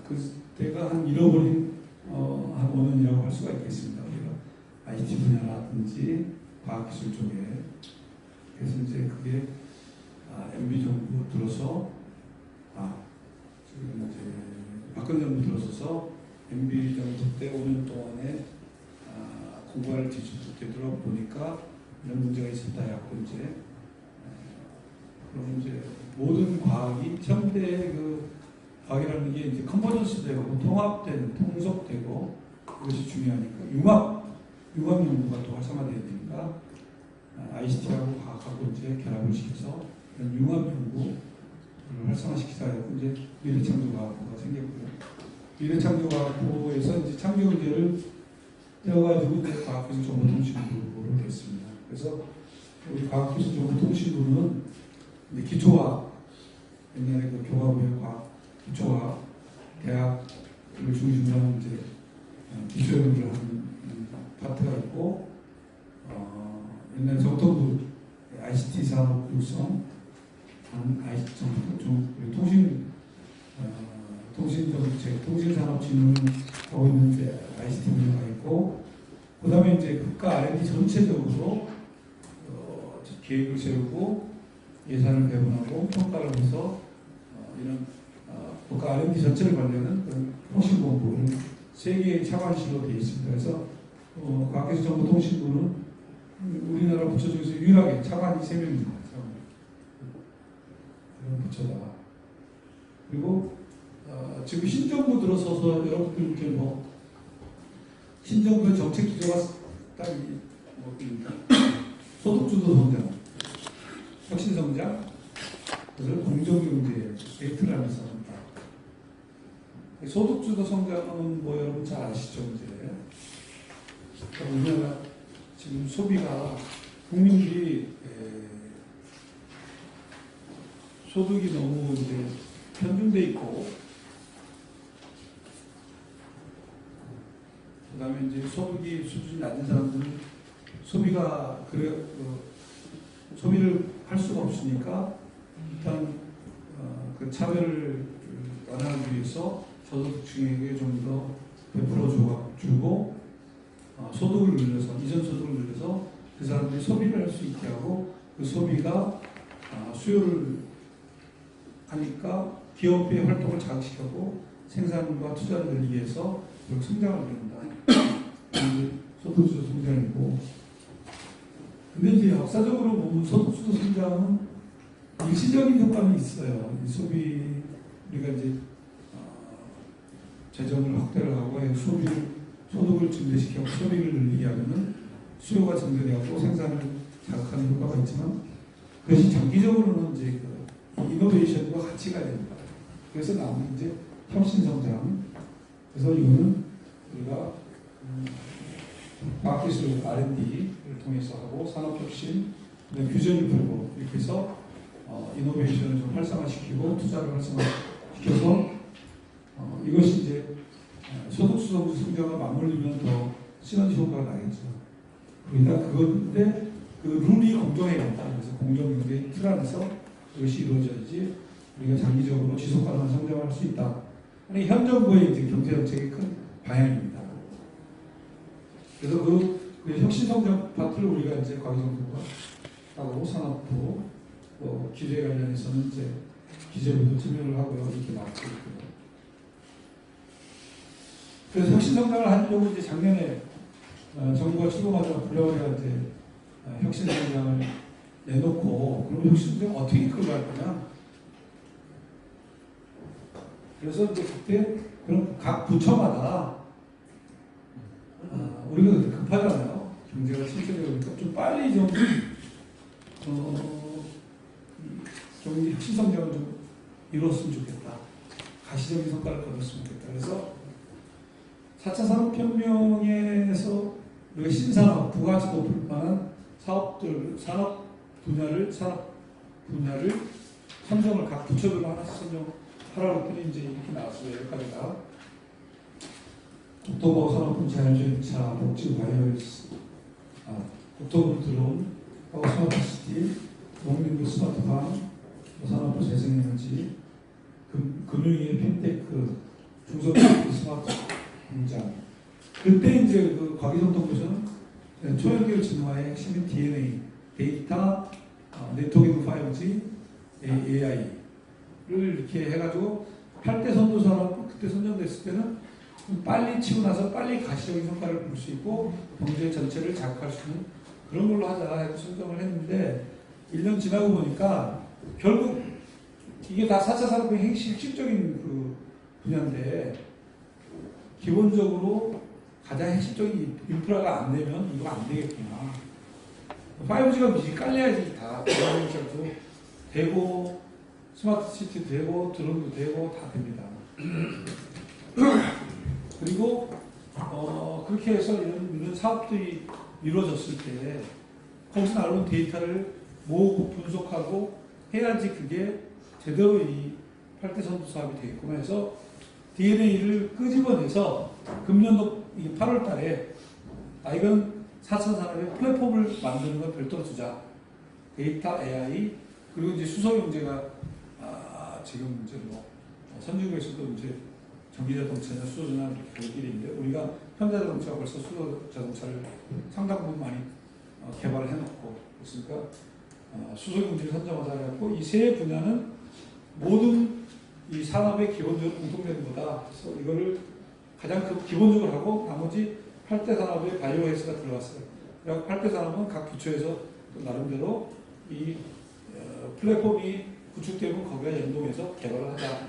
그래서 그때가 한 잃어버린 한 5년이라고 할 수가 있겠습니다. 우리가 IT 분야라든지 과학기술 쪽에. 그래서 이제 그게 MB 정부 들어서 지금 이제 박근혜 정부 들어서서 MB 정부 때 5년 동안에 공부를 되돌아보니까 이런 문제가 있었다 해갖고 이제 그럼 이제 모든 과학이 현대의 그 과학이라는 게 이제 컨버전스되고 통합되는 통속되고 그것이 중요하니까 융합 연구가 또 활성화되어야 되니까 ICT하고 과학하고 이제 결합을 시켜서 이런 융합 연구를 활성화시키자 해서 이제 미래창조과학부가 생겼고요. 미래창조과학부에서 이제 창조 문제를 떼어가지고 이제 과학기술정보통신부로 됐습니다. 그래서 우리 과학기술정보통신부는 이제 기초과학, 옛날에 그 교과부의 과학, 기초과학, 대학을 중심으로 하는 이제 기초연구를 하는 파트가 있고, 옛날에 정통부 ICT 산업 육성, 통신산업진흥 하고 있는 이제 ICT 분야가 있고, 그 다음에 이제 국가 R&D 전체적으로 계획을 세우고 예산을 배분하고 평가를 해서 이런 국가 R&D 전체를 관리하는 그런 통신본부는 세 개의 차관실로 되어 있습니다. 그래서 과학기술정보통신부는 우리나라 부처 중에서 유일하게 차관이 3명입니다. 그런 부처다. 그리고 지금 신정부 들어서서 여러분들 이렇게 신정부의 정책 기조가 딱 소득주도 성장, 혁신성장, 그래서 공정경제, 데이트를 하면서 한다. 소득주도 성장은 뭐 여러분 잘 아시죠? 이제 우리나라 지금 소비가 국민들이 소득이 너무 이제 편중돼 있고, 그다음에 이제 소득이 수준이 낮은 사람들은 소비가 소비를 할 수가 없으니까 일단 그 차별을 완화하기 위해서 저소득층에게 좀 더 베풀어 주고 소득을 늘려서 이전 소득을 늘려서 그 사람들이 소비를 할 수 있게 하고 그 소비가 수요를 하니까 기업의 활동을 자극시키고 생산과 투자를 늘리기 위해서 성장을 이룬다. 소득주도 성장이고. 근데 이제 역사적으로 보면 소득주도 성장은 일시적인 효과는 있어요. 이 소비, 우리가 이제 재정을 확대를 하고 소득을 증대시키고 소비를 늘리게 하면은 수요가 증대되고 생산을 자극하는 효과가 있지만 그것이 장기적으로는 이제 그 이노베이션과 같이 가야 됩니다. 그래서 나오는 이제 혁신성장. 그래서 이거는 우리가 과학기술 R&D를 통해서 하고 산업혁신, 규제를 풀고 이렇게 해서 이노베이션을 좀 활성화시키고 투자를 활성화시켜서 이것이 이제 소득주도 성장을 맞물리면 더 시너지 효과가 나겠죠. 그러니까 그건데 그 룰이 공정해야 된다. 그래서 공정경제의 틀 안에서 이것이 이루어져야지 우리가 장기적으로 지속 가능한 성장을 할 수 있다. 아니, 현 정부의 이제 경제 정책의 큰 방향입니다. 그래서 그 혁신성장 파트를 우리가 이제 과기정부가 하고 산업부 규제 관련해서는 이제 기재부도 참여를 하고요. 이렇게 나오고 있고요. 그래서 혁신성장을 하려고 이제 작년에 정부가 출범하자 블레어리가 이제 혁신성장을 내놓고 그럼 혁신성장 어떻게 끌고 갈 거냐? 그래서 이제 그때 그럼 각 부처마다 우리가 그때 급하잖아요. 경제가 침체되니까 좀 빨리 좀 경제 혁신성장을 좀 이뤘으면 좋겠다. 가시적인 성과를 거뒀으면 좋겠다. 그래서 4차 산업혁명에서 우리가 신산업, 부가지도 불만한 산업 분야를 선정을 각 부처별로 하나씩 선정하라고 했더니 이제 이렇게 나왔어요. 여기까지가. 국토부 산업분 자율주행차, 복지 바이오스, 국토부 드론, 하고 스마트시티, 농림부 스마트팜, 산업부 재생에너지, 금융위의 핀테크, 중소기업 스마트 공장. 그때 이제 그 과기정통부에서는 초연결 진화의 핵심인 DNA, 데이터, 네트워킹 5G, AI를 이렇게 해가지고 8대 선도사라고 그때 선정됐을 때는 빨리 치고 나서 빨리 가시적인 성과를 볼 수 있고 경제 전체를 자극할 수 있는 그런 걸로 하자 해서 선정을 했는데 1년 지나고 보니까 결국 이게 다 4차 산업의 핵심적인 그 분야인데 기본적으로 가장 핵심적인 인프라가 안 되면 이거 안 되겠구나. 5G가 미리 깔려야지 다 대한민국도 되고 스마트 시티도 되고 드론도 되고 다 됩니다. 그리고 그렇게 해서 이런 사업들이 이루어졌을 때 거기서 나오는 데이터를 모으고 분석하고 해야지 그게 제대로 이 8대 선도 사업이 되겠구나 해서 DNA를 끄집어내서 금년도 8월 달에 이건 4차 산업의 플랫폼을 만드는 건 별도로 두자. 데이터, AI, 그리고 이제 수소경제가 지금 이제 뭐 선진국에서도 이제 전기자동차나 수소자동차 이렇게 갈 길이 있는데 우리가 현대자동차가 벌써 수소자동차를 상당 부분 많이 개발을 해놓고 그러니까 수소경제를 선정하자 해갖고 이 세 분야는 모든 이 산업의 기본적으로 공통되는 거다. 그래서 이거를 가장 기본적으로 하고 나머지 8대 산업에 바이오헬스가 들어갔어요. 그리고 8대 산업은 각 부처에서 또 나름대로 이 플랫폼이 구축되면 거기가 연동해서 개발을 하자.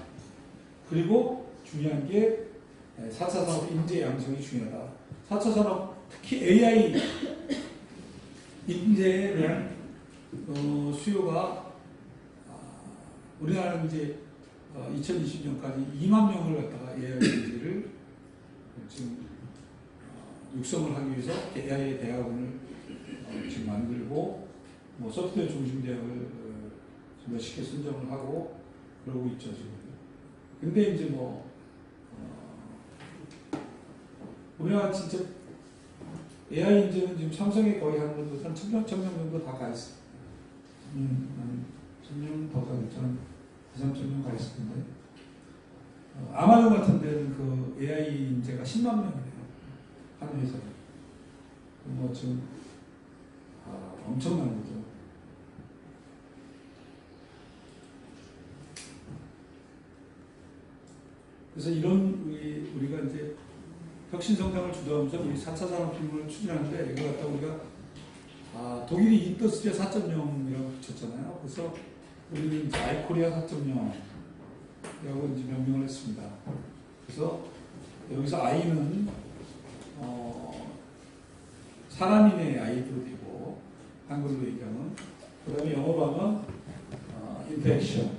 그리고 중요한 게 4차 산업 인재 양성이 중요하다. 4차 산업 특히 AI 인재에 대한 수요가 우리나라는 이제 2020년까지 2만 명을 갖다가 AI 인재를 지금 육성을 하기 위해서 AI 대학원을 지금 만들고 뭐 소프트웨어 중심 대학을 몇십 개 선정을 하고 그러고 있죠 지금. 근데 이제 뭐 우리나라 진짜 AI 인재는 지금 삼성이 거의 한 1,000명 정도 다 가 있어요. 1,000명 더 가겠죠. 2,000~3,000명 가 있을 텐데. 아마존 같은 데는 그 AI 인재가 10만 명이래요. 한 회사에. 뭐 지금 엄청난 거죠. 그래서 이런 우리가 이제 혁신 성장을 주도하면서 우리 4차 산업혁명을 추진하는데 이거 갖다 우리가 독일이 인더스트리아 4.0이라고 붙였잖아요. 그래서 우리는 이제 아이코리아 4.0이라고 이제 명명을 했습니다. 그래서 여기서 아이는 사람인의 아이도 되고 한글로 얘기하면 그 다음에 영어로 하면 인터액션,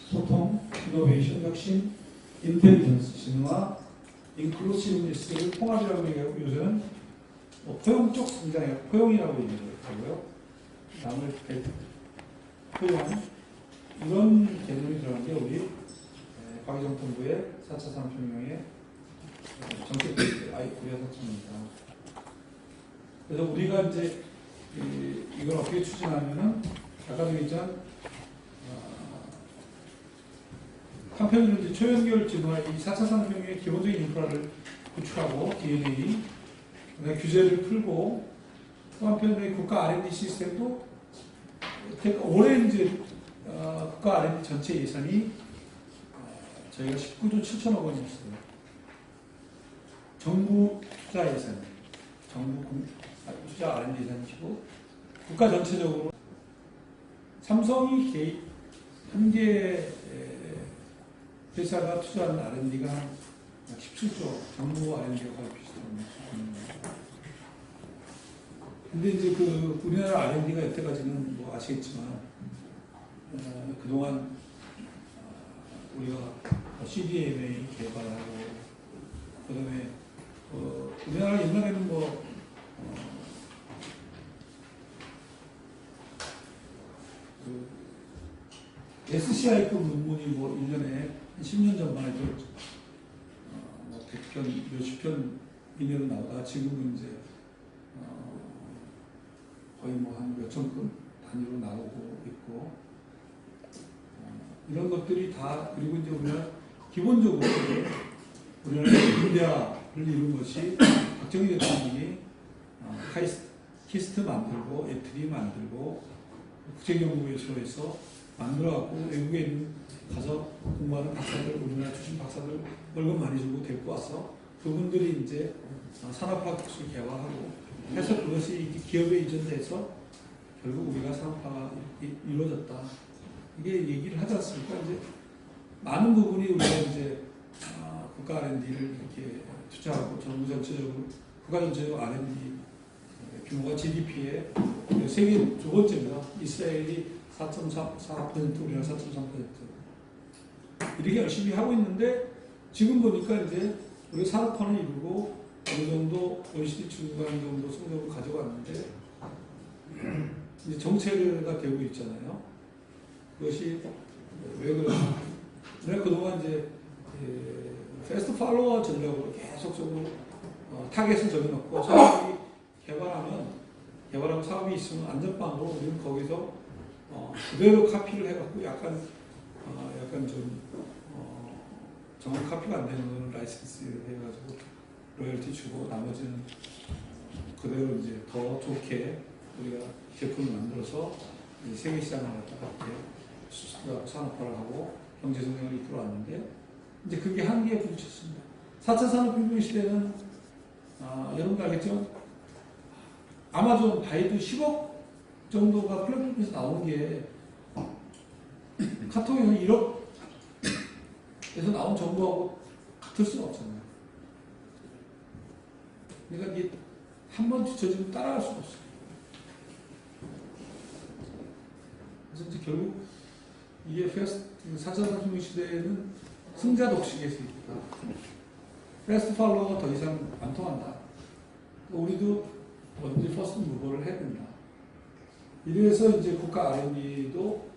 소통, 이노베이션, 혁신, 인텔리전스, 진화, 인클루시브니스를 통합이라고 얘기하고 요새는 포용적 성장이라고 포용이라고 얘기하고요. 다음에 포용 이런 개념이 들어간 게 우리 과기정통부의 4차 산업혁명의 정책 아이코리아 4.0입니다. 그래서 우리가 이제 이걸 어떻게 추진하면은 아까도 얘기했지만 한편으로 이제 초연결 진화 이 4차 산업혁명의 기본적인 인프라를 구축하고 DNA 그다음에 규제를 풀고 또 한편으로 국가 R&D 시스템도 올해 이제 국가 R&D 전체 예산이 저희가 19조 7천억 원이었어요. 정부 투자 예산, 정부 투자 R&D 예산이시고 국가 전체적으로 삼성이 한 개 회사가 투자하는 R&D가 약 17조, 정부 R&D가 거의 비슷합니다. 근데 이제 그 우리나라 R&D가 여태까지는 뭐 아시겠지만 그동안 우리가 CDMA 개발하고 그다음에 우리나라 옛날에는 SCI급 논문이 1년에 한 10년 전만 해도 100편, 몇십 편 이내로 나오다가 지금은 이제 거의 한 몇천 건 단위로 나오고 있고 이런 것들이 다 그리고 이제 우리가 기본적으로 우리나라 인대화를 이룬 것이 박정희 대통령이 키스트 만들고 에트리 만들고 국제경구회소에서 만들어갖고 외국에 있는 가서 공부하는 박사들, 우리나라 출신 박사들 월급 많이 주고 데리고 와서 그분들이 이제 산업화 기술 개발하고 해서 그것이 기업에 이전돼서 결국 우리가 산업화가 이루어졌다. 이게 얘기를 하지 않습니까? 이제 많은 부분이 우리가 이제 국가 R&D를 이렇게 투자하고 정부 전체적으로 국가 전체적으로 R&D 규모가 GDP의 세계 두 번째입니다. 이스라엘이 4.4%, 우리나라 4.3%. 이렇게 열심히 하고 있는데 지금 보니까 이제 우리 산업화는 이루고 어느 정도 OECD 중간 정도 성적을 가져갔는데 이제 정체가 되고 있잖아요. 그것이 왜 그러냐? 우리가 그동안 이제 패스트 팔로워 전략으로 계속적으로 타겟을 정해놓고 사업이 개발하면 사업이 있으면 안전빵으로 우리는 거기서 그대로 카피를 해갖고 약간 좀 정확 카피가 안 되는 거는 라이센스 해가지고 로열티 주고 나머지는 그대로 이제 더 좋게 우리가 제품을 만들어서 세계 시장을 갖다가 이렇게 산업화를 하고 경제 성장을 이끌어 왔는데 이제 그게 한계에 부딪혔습니다. 4차 산업혁명 시대는 여러분도 알겠죠? 아마존 바이두 10억 정도가 플랫폼에서 나온 게 카톡에서 1억에서 나온 정보하고 같을 수가 없잖아요. 그러니까 이게 한 번 뒤처지면 따라갈 수가 없어요. 그래서 이제 결국 이게 4차 산업혁명 시대에는 승자 독식에서 있다. 패스트 팔로워가 더 이상 안 통한다. 우리도 먼저 퍼스트 무버를 해야 된다. 이래서 이제 국가 R&D도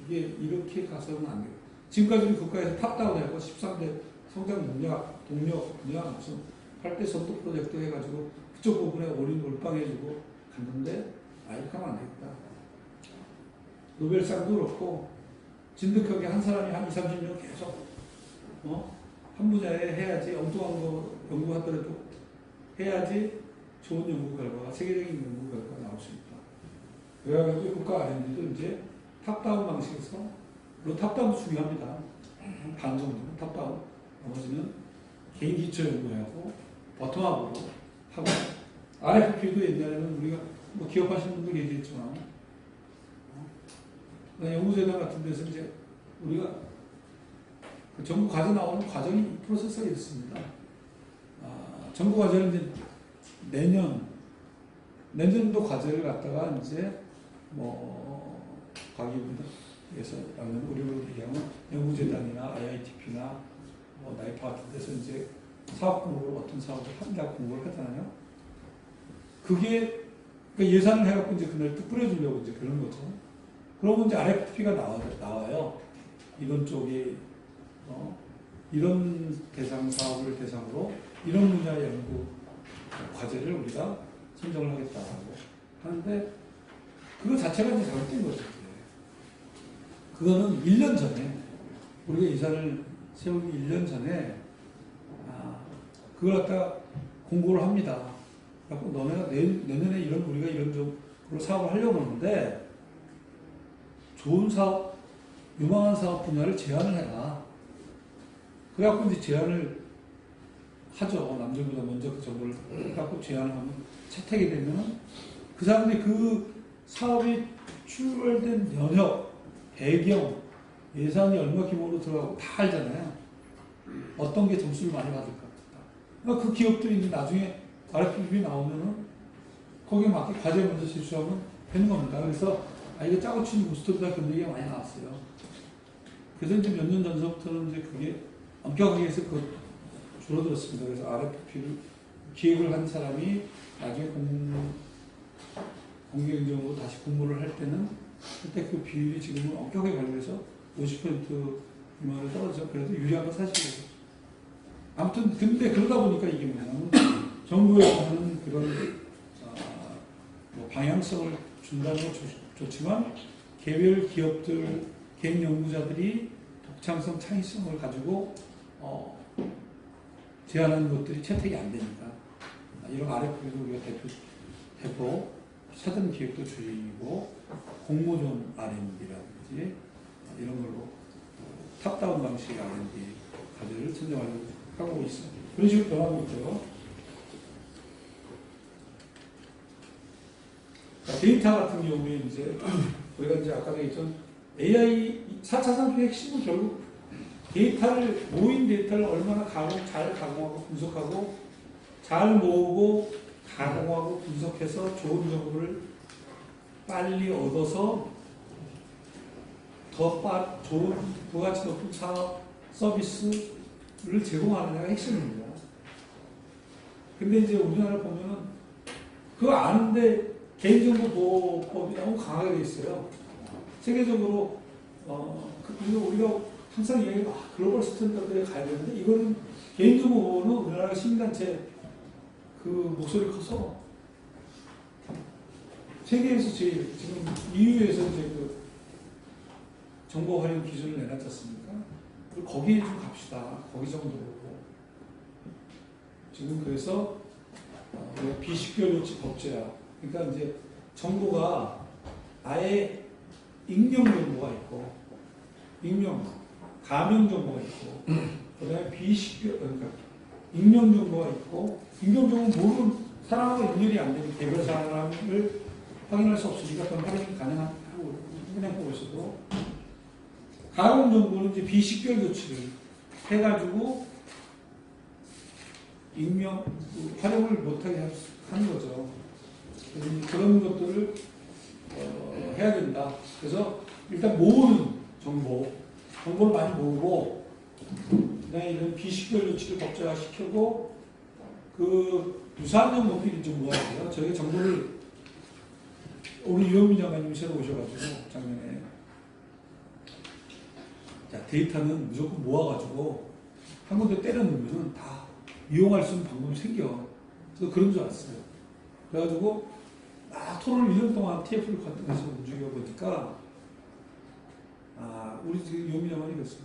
이게 이렇게 가서는 안 돼요. 지금까지 우리 국가에서 탑다운하고 13대 성장 동력 분야 무슨 8대 선도 프로젝트 해가지고 그쪽 부분에 올빵해주고 갔는데 이렇게 하면 안 되겠다. 노벨상도 그렇고 진득하게 한 사람이 한 20, 30년 계속 한 분야에 해야지 엉뚱한 거 연구하더라도 해야지 좋은 연구 결과가 세계적인 연구 결과가 나올 수 있다. 그래가지고 국가 R&D도 이제 탑다운 방식에서 물론 탑다운도 중요합니다. 반 정도는 탑다운, 나머지는 개인 기초 연구하고 버텀업으로 하고 RFP도 옛날에는 우리가 뭐 기업하시는 분들 얘기했지만 연구재단 같은 데서 이제 우리가 그 정부 과제 나오는 과정이 프로세서가 있습니다. 정부 과제는 이제 내년도 과제를 갖다가 이제 뭐 과기부에서 우리로 얘기하면 연구재단이나 IITP나 뭐 나이파 같은 데서 이제 사업 공고를 어떤 사업을 한다고 공고를 하잖아요. 그게 그러니까 예산을 해갖고 이제 그날 또 뿌려주려고 이제 그런 거죠. 그러면 이제 RFP가 나와요. 이런 쪽이 이런 대상 사업을 대상으로 이런 분야의 연구 과제를 우리가 선정을 하겠다고 하는데 그거 자체가 이제 잘못된 거죠. 그거는 1년 전에 우리가 예산을 세우기 1년 전에 그걸 갖다가 공고를 합니다. 그래서 너네가 내년에 우리가 이런 쪽으로 사업을 하려고 하는데 좋은 사업, 유망한 사업 분야를 제안을 해라. 그래갖고 이제 제안을 하죠. 남들보다 먼저 그 정보를 갖고 제안을 하면 채택이 되면 그 사람들이 그 사업이 출발된 연역, 배경, 예산이 얼마 규모로 들어가고 다 알잖아요. 어떤 게 점수를 많이 받을까. 그러니까 그 기업들이 이제 나중에 RFP 나오면은 거기에 맞게 과제 먼저 제출하면 되는 겁니다. 그래서 이거 짜고 치는 고스톱이다 그런 얘기가 많이 나왔어요. 그래서 이제 몇 년 전서부터는 이제 그게 엄격하게 해서 줄어들었습니다. 그래서 RFP를 기획을 한 사람이 나중에 공개행정으로 다시 공모를 할 때는 그때 그 비율이 지금은 엄격하게 관리해서 50% 미만으로 떨어져. 그래도 유리한 건 사실이에요. 아무튼 근데 그러다 보니까 이게 뭐냐면 정부에서 하는 그런 뭐 방향성을 준다는 건 좋지만 개별 기업들, 개인 연구자들이 독창성, 창의성을 가지고 제안하는 것들이 채택이 안 되니까 이런 RFP도 우리가 대표 사전 기획도 주의이고 공모전 R&D라든지 이런 걸로 탑다운 방식의 R&D 과제를 선정하려고 하고 있습니다. 그런 식으로 변하고 있고요. 데이터 같은 경우에 이제 우리가 이제 아까도 얘기했던 AI 4차 산업의 핵심은 결국 모인 데이터를 얼마나 잘 가공하고 분석하고 잘 모으고 가공하고 분석해서 좋은 정보를 빨리 얻어서 더 좋은 부가치 높은 사업 서비스를 제공하는 데가 핵심입니다. 근데 이제 우리나라 보면은 그거 아는데 개인정보보호법이 너무 강하게 돼 있어요. 세계적으로 그래서 우리가 항상 얘기해요. 글로벌 스탠다드에 가야 되는데 이거는 개인정보보호는 우리나라 시민단체 그 목소리 커서 세계에서 제일 지금 EU에서 이제 그 정보 활용 기준을 내놨지 않습니까? 거기에 좀 갑시다. 거기 정도로. 지금 그래서 비식별 조치 법제화. 그러니까 이제 정보가 아예 익명 정보가 있고, 가명 정보가 있고, 그 다음에 그러니까 익명 정보가 있고, 익명 정보는 모르는 사람하고 연결이 안 되는 개별 사람을 확인할 수 없으니까 그건 확인이 가능하고, 그냥 보고 있어도. 가공 정보는 이제 비식별 조치를 해가지고, 익명, 활용을 못하게 하는 거죠. 그런 것들을 해야 된다. 그래서 일단 모으는 정보를 많이 모으고, 그다음에 이런 비식별 조치를 법제화시키고, 그 유사한 정보끼리 좀 모아야 돼요. 저희가 정보를 우리 유현민 장관님이 새로 오셔가지고 작년에 데이터는 무조건 모아가지고 한 군데 때려 넣으면 다 이용할 수 있는 방법이 생겨. 그래서 그런 줄 알았어요. 그래가지고 토론을 1년 동안 TF를 관통해서 움직여 보니까 우리 지금 유현민 장관이 그랬어요.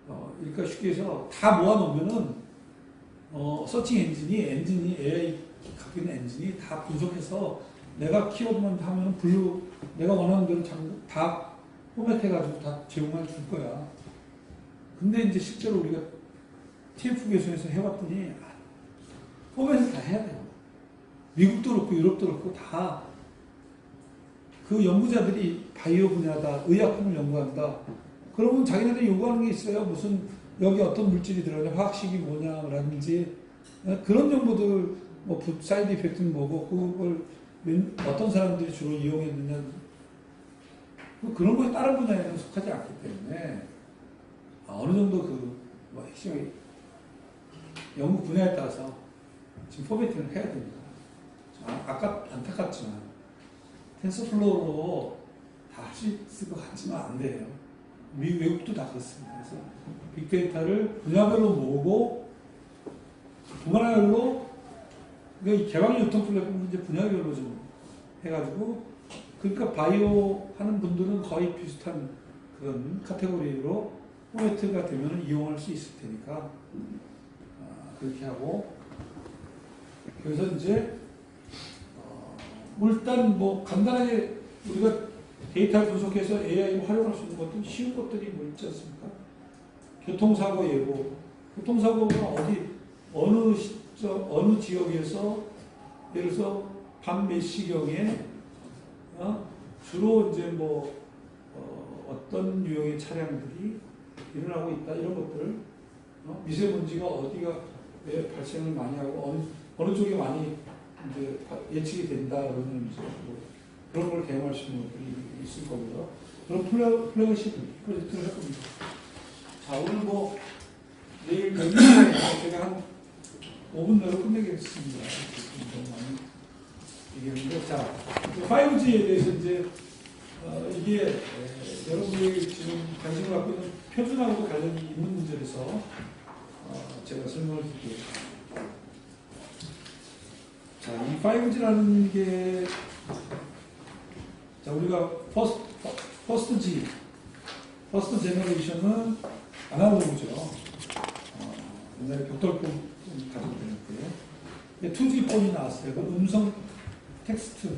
그러니까 쉽게 해서 다 모아놓으면은 서칭 엔진이 AI 갖고 있는 엔진이 다 분석해서 내가 키워드만 하면 내가 원하는 대로 다 포맷해가지고 다 제공해 줄 거야. 근데 이제 실제로 우리가 TF 개선에서 해봤더니 포맷을 다 해야 돼요. 미국도 그렇고 유럽도 그렇고 다 그 연구자들이 바이오 분야다, 의약품을 연구한다. 그러면 자기네들이 요구하는 게 있어요. 무슨 여기 어떤 물질이 들어가냐, 화학식이 뭐냐라든지 그런 정보들, 뭐 사이드 이펙트는 뭐고 그걸 어떤 사람들이 주로 이용했느냐, 그런 거에 다른 분야에는 속하지 않기 때문에 어느 정도 뭐 핵심이 연구 분야에 따라서 지금 포매팅을 해야 됩니다. 아까 안타깝지만 텐서플로우로 다 할 수 있을 것 같지만 안 돼요. 외국도 다 그렇습니다. 그래서 빅데이터를 분야별로 모으고 분야별로 그러니까 이 개발 유통 플랫폼은 이제 분야별로 좀 해가지고 그러니까 바이오 하는 분들은 거의 비슷한 그런 카테고리로 포매트가 되면 이용할 수 있을 테니까 그렇게 하고 그래서 이제 일단 뭐 간단하게 우리가 데이터를 분석해서 AI를 활용할 수 있는 것도 쉬운 것들이 뭐 있지 않습니까? 교통사고 예보. 교통사고가 어느 지역에서 예를 들어서 밤 몇 시경에 주로 이제 뭐 어떤 유형의 차량들이 일어나고 있다 이런 것들을 미세먼지가 어디가 왜 발생을 많이 하고 어느 쪽에 많이 이제 예측이 된다 그러면 이제 뭐 그런 걸 대응할 수 있는 것들이 있을 거고요. 그런 플래그십 프로젝트를 할 겁니다. 자, 오늘 뭐 내일 경기에 제가 한 5분 내로 끝내겠습니다. 너무 많이 얘기했는데, 자, 5G에 대해서 이제 이게 여러분들이 지금 관심을 갖고 있는 표준하고도 관련이 있는 문제라서 제가 설명을 드릴게요. 자, 이 5G라는 게, 자, 우리가 퍼스트 제너레이션은 아날로그죠. 옛날에 벽돌폰 가지고 다녔고요. 2G 폰이 나왔어요. 그 음성 텍스트가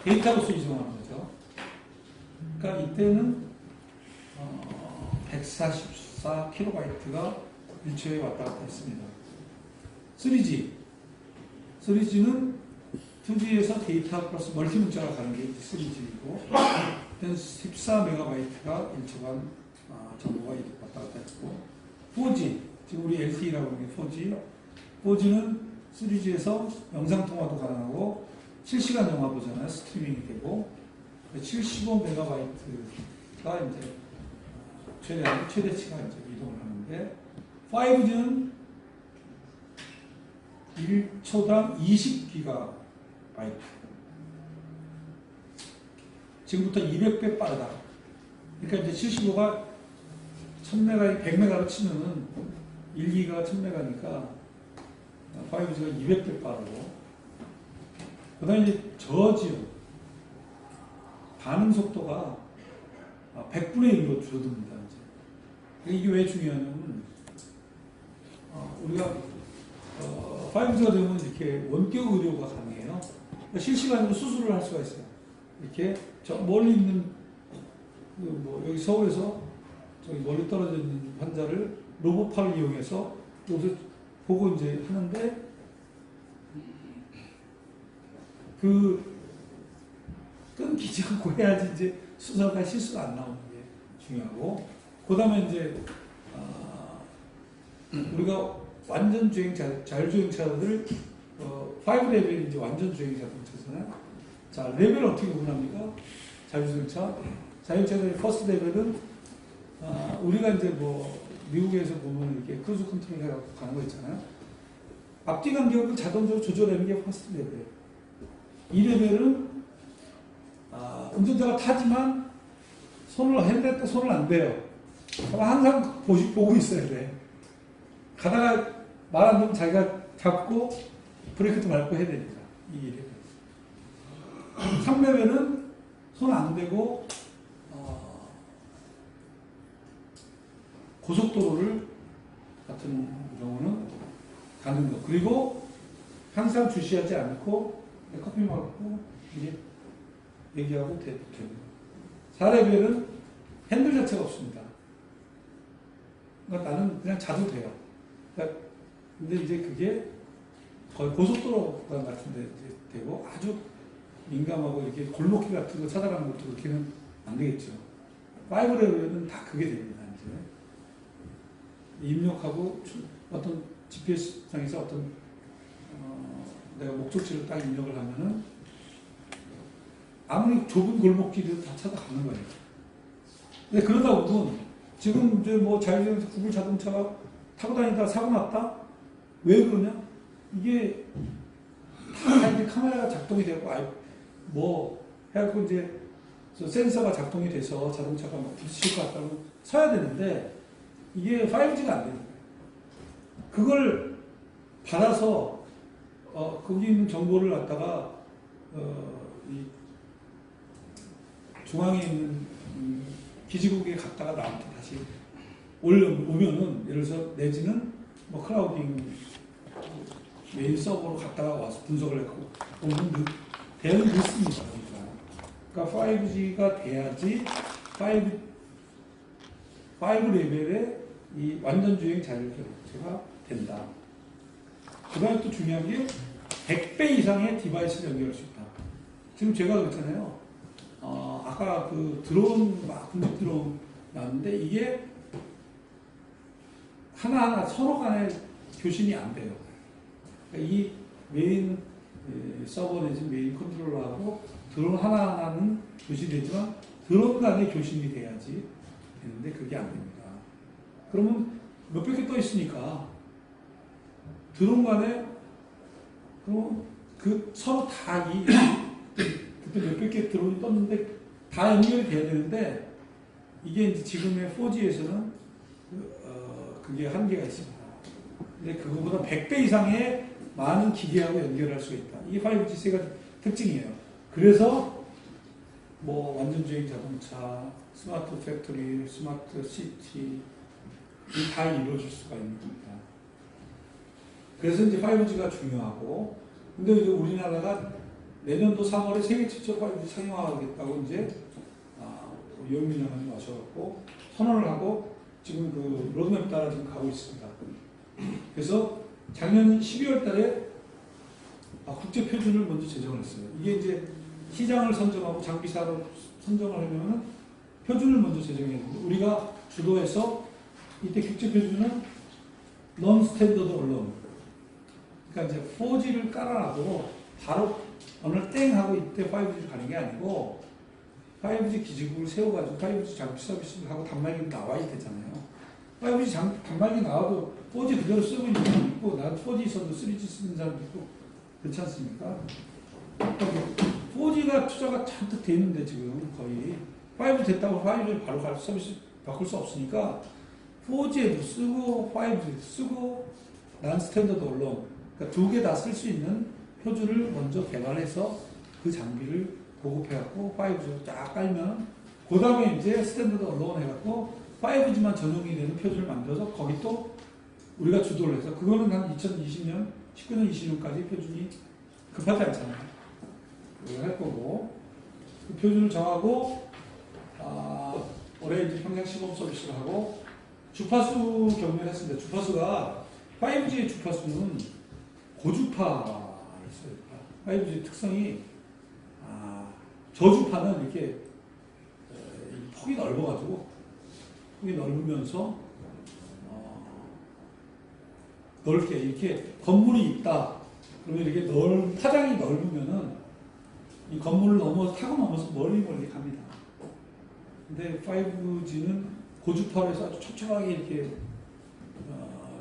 데이터로서 이동하는 거죠. 그러니까 이때는 144kB가 1초에 왔다 갔다 했습니다. 3G는 2G에서 데이터 플러스 멀티 문자가 가는 게 3G이고 14MB가 1초간 정보가 왔다 갔다 했고 4G, 지금 우리 LTE라고 하는 게 4G는 3G에서 영상통화도 가능하고 실시간 영화 보잖아요. 스트리밍이 되고 75MB가 이제 최대치가 이제 이동을 하는데 5G는 1초당 20GB. 지금부터 200배 빠르다. 그러니까 이제 75가 1000메가, 100메가로 치면은 1기가가 1000메가니까 5G가 200배 빠르고, 그 다음에 이제 저지요. 반응 속도가 100분의 1로 줄어듭니다. 이제. 이게 왜 중요하냐면, 우리가 5G가 되면 이렇게 원격 의료가 가능해요. 그러니까 실시간으로 수술을 할 수가 있어요. 이렇게 저 멀리 있는 뭐 여기 서울에서 저기 멀리 떨어져 있는 환자를 로봇팔을 이용해서 여기서 보고 이제 하는데 그 끊기지 않고 해야지 이제 수사가 실수가 안 나오는 게 중요하고, 그 다음에 이제 우리가 완전 주행차, 자율주행차들 5 레벨이 이제 완전 주행 자동차잖아요. 자, 레벨을 어떻게 구분합니까? 자율주행차의 퍼스트 레벨은 우리가 이제 뭐 미국에서 보면 이렇게 크루즈 컨트롤 해갖고 가는 거 있잖아요. 앞뒤 간격을 자동적으로 조절하는 게 퍼스트 레벨. 이 레벨은 운전자가 타지만 핸들에 손을 안 대요. 항상 보고 있어야 돼. 가다가 말 안 되면 자기가 잡고 브레이크도 밟고 해야 되니까. 이 레벨. 3레벨은 손 안 대고 고속도로를 같은 경우는 가는 거. 그리고 항상 주시하지 않고 커피 먹고 이게 얘기하고 되고. 4레벨은 핸들 자체가 없습니다. 그러니까 나는 그냥 자도 돼요. 그러니까 근데 이제 그게 거의 고속도로가 같은데 이제 되고 아주 민감하고 이렇게 골목길 같은 거 찾아가는 것도 그렇게는 안 되겠죠. 5레벨은 다 그게 됩니다. 이제 입력하고 어떤 GPS상에서 어떤 내가 목적지를 딱 입력을 하면은 아무리 좁은 골목길도 다 찾아가는 거예요. 근데 그러다 보면 지금 이제 뭐 자율주행 구글 자동차가 타고 다니다가 사고 났다? 왜 그러냐? 이게 다 이제 카메라가 작동이 되고 뭐 해갖고 이제 센서가 작동이 돼서 자동차가 막 부딪힐 것 같다고 서야 되는데 이게 5G가 안 되는 거예요. 그걸 받아서 거기 있는 정보를 갖다가 이 중앙에 있는 기지국에 갔다가 나한테 다시 오면은 예를 들어서 내지는 뭐 클라우딩 메인 서버로 갔다가 와서 분석을 했고 오면 대응이 늦습니다. 그러니까 5G가 돼야지 5 레벨의 이 완전 주행 자율주행가 된다. 그 다음에 또 중요한 게 100배 이상의 디바이스를 연결할 수 있다. 지금 제가 그랬잖아요. 아까 그 드론, 군집 드론 나왔는데 이게 하나하나 서로 간에 교신이 안 돼요. 그러니까 이 메인 서버 내지 메인 컨트롤러하고 드론 하나하나는 교신이 되지만 드론 간에 교신이 돼야지 되는데 그게 안 됩니다. 그러면 몇백 개 떠 있으니까 드론 간에 그 서로 다 그때 몇백 개 드론이 떴는데 다 연결이 돼야 되는데 이게 이제 지금의 4G에서는 그게 한계가 있습니다. 근데 그거보다 100배 이상의 많은 기계하고 연결할 수가 있다. 이게 5G 세 가지 특징이에요. 그래서 뭐 완전주행 자동차, 스마트 팩토리, 스마트 시티 다 이루어질 수가 있는 겁니다. 그래서 이제 5G가 중요하고, 근데 이제 우리나라가 내년도 3월에 세계 최초 5G 상용화하겠다고 이제 유영민 장관님 와셔갖고 선언을 하고 지금 그 로드맵 따라 지금 가고 있습니다. 그래서 작년 12월 달에 국제 표준을 먼저 제정을 했어요. 이게 이제 시장을 선정하고 장비사로 선정을 하려면 표준을 먼저 제정해야 되는데 우리가 주도해서 이때 국제 표준은 non standard alone. 그러니까 이제 4G를 깔아놔도 바로 어느 땡 하고 이때 5G를 가는 게 아니고 5G 기지국을 세워가지고 5G 장비 서비스를 하고 단말기 나와야 되잖아요. 5G 단말기 나와도 4G 그대로 쓰고 있는 사람도 있고 난 4G 있어도 3G 쓰는 사람도 있고 그렇지 않습니까? 4G가 투자가 잔뜩 돼 있는데 지금 거의 5G 됐다고 5G를 바로 서비스 바꿀 수 없으니까 4G에도 쓰고 5G에도 쓰고 난 스탠더드 언론 그러니까 두 개 다 쓸 수 있는 표준을 먼저 개발해서 그 장비를 보급해갖고 5G로 쫙 깔면 그 다음에 이제 스탠더드 언론 해갖고 5G만 전용이 되는 표준을 만들어서 거기 또 우리가 주도를 해서 그거는 한 2020년, 19년, 20년까지 표준이 급하지 않잖아요. 우리가 할 거고 그 표준을 정하고 올해 이제 평양 시범 서비스를 하고 주파수 경매를 했습니다. 주파수가 5G의 주파수는 고주파였어요. 5G 특성이 저주파는 이렇게 폭이 넓어가지고 폭이 넓으면서 넓게 이렇게 건물이 있다. 그러면 이렇게 파장이 넓으면은 이 건물을 타고 넘어서 멀리 갑니다. 근데 5G는 고주파로 해서 아주 촘촘하게 이렇게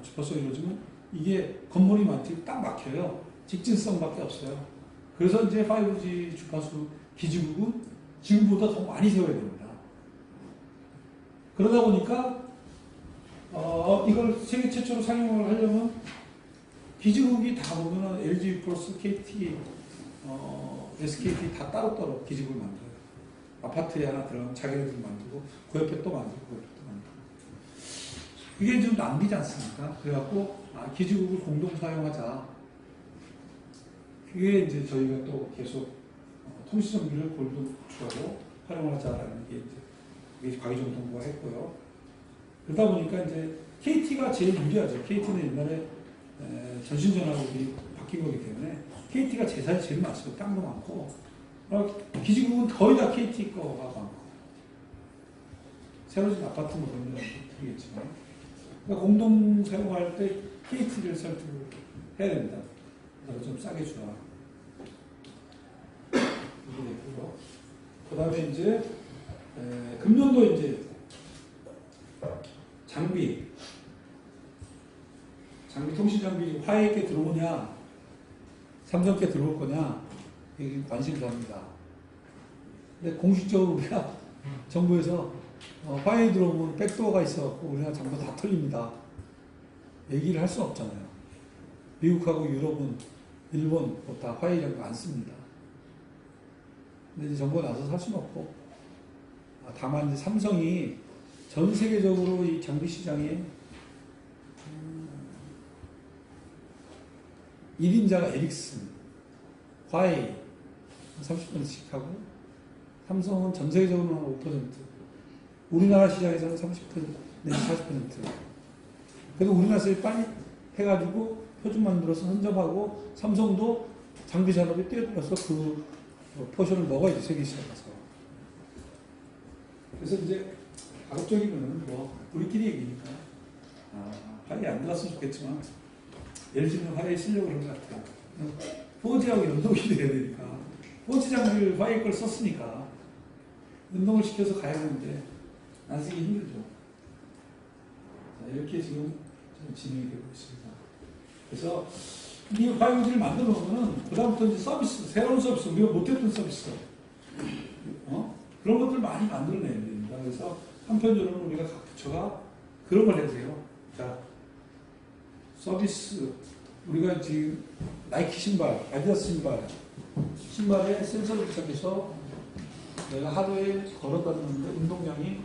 주파수가 이루어지면 이게 건물이 많지 딱 막혀요. 직진성밖에 없어요. 그래서 이제 5G 주파수 기지국은 지금보다 더 많이 세워야 됩니다. 그러다 보니까 이걸 세계 최초로 상용을 하려면 기지국이 다 보면은 LG 플러스 KT, SKT 다 따로따로 기지국을 만들어요. 아파트에 하나 들어가면 자기네들 만들고 그 옆에 또 만들고 그 옆에 또 만들고 그게 좀 낭비지 않습니까? 그래갖고 기지국을 공동 사용하자. 그게 이제 저희가 또 계속 통신 정비를 골고루하고 활용하자라는 게 이제 그게 과기정통부가 했고요. 그러다 보니까 이제 KT가 제일 유리하죠. KT는 옛날에 전신전화국이 바뀐 거기 때문에 KT가 재산이 제일 많습니다. 땅도 많고 기지국은 거의 다 KT 거가 많고 새로 진 아파트 뭐 그런 건 모르겠지만 그러니까 공동 사용할 때 KT를 설득을 해야 됩니다. 그래서 좀 싸게 주라. 이게 됐고요. 그 다음에 이제 금년도 이제 장비 통신 장비 화웨이께 들어오냐 삼성께 들어올 거냐 이게 관심사입니다. 근데 공식적으로 우리가 정부에서 화웨이 들어오면 백도어가 있어갖고 우리나라 장부 다 털립니다. 얘기를 할 수 없잖아요. 미국하고 유럽은 일본 뭐 다 화웨이 장비 안 씁니다. 근데 이제 정부가 나서서 할 수는 없고 다만 이제 삼성이 전 세계적으로 이 장비 시장에 1인자가 에릭슨, 화웨이 30%씩 하고 삼성은 전 세계적으로는 5%, 우리나라 시장에서는 30% 내지 40%. 그래도 우리나라에서 빨리 해가지고 표준 만들어서 선점하고 삼성도 장비 산업에 뛰어들어서 그 포션을 먹어야지 세계 시장에 가서. 그래서 이제 가급적이면 뭐 우리끼리 얘기니까 화웨이 안 들어갔으면 좋겠지만 LG는 화웨이 쓰려고 그런 것 같아요. 4G하고 연동이 돼야 되니까 4G 장비를 화웨이 걸 썼으니까 연동을 시켜서 가야 되는데 안 쓰기 힘들죠. 자, 이렇게 지금 진행이 되고 있습니다. 그래서 이 5G를 만들어 놓으면 그다음부터 이제 서비스, 새로운 서비스, 우리가 못했던 서비스 그런 것들 많이 만들어내야 됩니다. 그래서 한편으로는 우리가 각 부처가 그런 걸 해야 돼요. 자, 서비스, 우리가 지금 나이키 신발, 아디다스 신발에 센서를 부착해서 내가 하루에 걸어다니는데 운동량이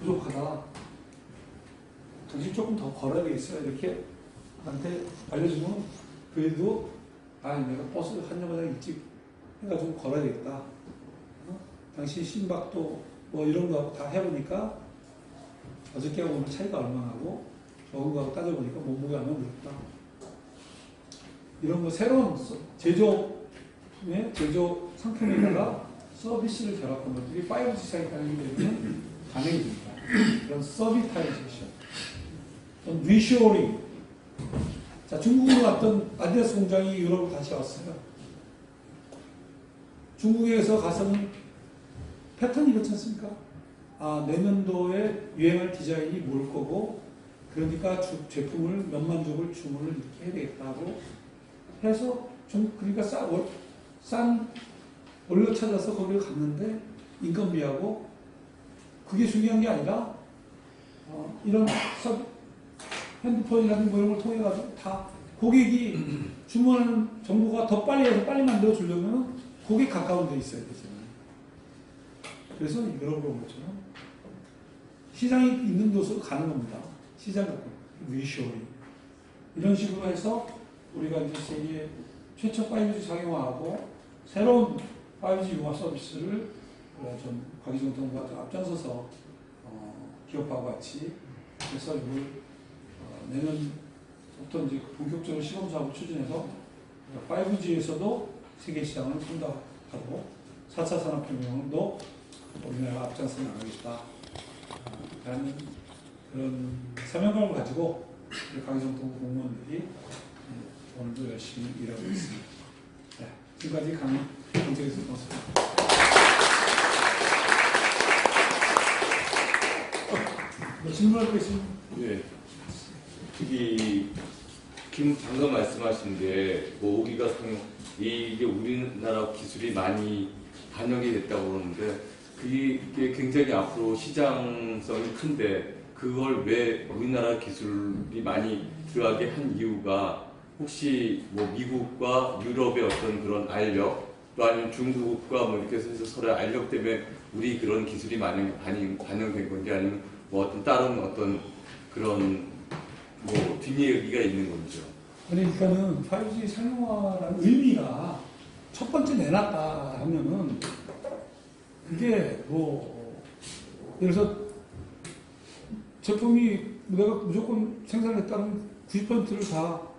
부족하다. 당신 조금 더 걸어야 되겠어요. 이렇게 나한테 알려주면 그래도 내가 버스 한 정거장 일찍 해가지고 걸어야 되겠다. 당신 심박도 뭐 이런 거 다 해보니까 어저께하고 오늘 차이가 얼마나 하고 먹은 거하고 따져보니까 몸무게 얼마나 늘었다. 이런 거 새로운 제조 상품에다가 서비스를 결합한 것들이 5G 시장에 가기 때문에 가능이 됩니다. 그런 서비타이제이션, 리쇼링. 자, 중국으로 갔던 아디다스 공장이 유럽으로 다시 왔어요. 중국에서 가서는 패턴이 그렇지 않습니까? 내년도에 유행할 디자인이 뭘 거고, 그러니까 제품을 몇만 족을 주문을 이렇게 해야 되겠다고 해서 그러니까 싼 원료 찾아서 거기를 갔는데 인건비하고 그게 중요한 게 아니라 이런 핸드폰이라든지 뭐 이런 걸 통해 가지고 다 고객이 주문하는 정보가 더 빨리 해서 빨리 만들어 주려면 고객 가까운 데 있어야 되잖아요. 그래서 이런 것처럼 시장이 있는 곳으로 가는 겁니다. 시장 갖고 리쇼링 이런 식으로 해서 우리가 이제 세계 최초 5G 작용화하고 새로운 5G 융화 서비스를 좀 과기정통부가 앞장서서 기업하고 같이 해서 이걸 내년부터 이제 본격적으로 시범 사업을 추진해서 5G에서도 세계 시장을 통달하고 4차 산업혁명도 우리나라가 앞장서 나가겠다 라는 그런 사명감을 가지고 과기정통부 공무원들이 오늘도 열심히 일하고 있습니다. 네, 지금까지 강정에서 질문할 거 있으면? 네. 방금 말씀하신 게, 5기가 이게 우리나라 기술이 많이 반영이 됐다고 그러는데, 그게 굉장히 앞으로 시장성이 큰데, 그걸 왜 우리나라 기술이 많이 들어가게 한 이유가, 혹시 뭐 미국과 유럽의 어떤 그런 알력, 또 아니면 중국과 뭐 이렇게 해서 서로 알력 때문에 우리 그런 기술이 많이 반영된 건지, 아니면 뭐 어떤 다른 어떤 그런 뭐 뒷얘기가 있는 거죠. 그러니까는 5G 상용화라는 의미가 첫 번째 내놨다 하면은 그게 뭐 예를 들어서 제품이 내가 무조건 생산했다는 90%를 다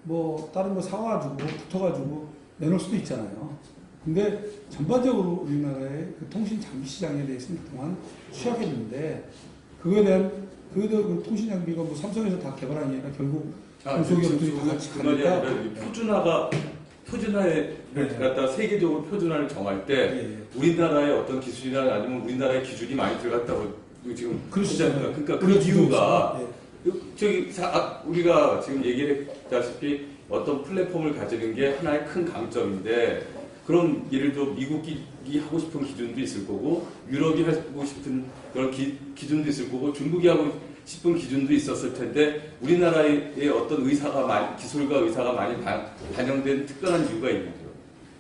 뭐 다른 거 사와주고 붙어가지고 내놓을 수도 있잖아요. 근데 전반적으로 우리나라의 그 통신 장비 시장에 대해서는 그동안 취약했는데 그거에 대한 그 통신 장비가 뭐 삼성에서 다 개발한 게 아니라 결국 중소기업들이 다 같이 그 말이 가니까 아니라 표준화에 갖다 세계적으로 표준화를 정할 때 예. 우리나라의 어떤 기술이나 아니면 우리나라의 기준이 많이 들어갔다고 지금 그렇잖아요. 그러니까 그 우리가 이유가 예. 우리가 지금 얘기를 했다시피 어떤 플랫폼을 가지는 게 하나의 큰 강점인데 그런 예를 들어 미국이 하고 싶은 기준도 있을 거고 유럽이 하고 싶은 그런 기준도 있을 거고 중국이 하고 싶은 기준도 있었을 텐데 우리나라의 어떤 기술과 의사가 많이 반영된 특별한 이유가 있는 거죠.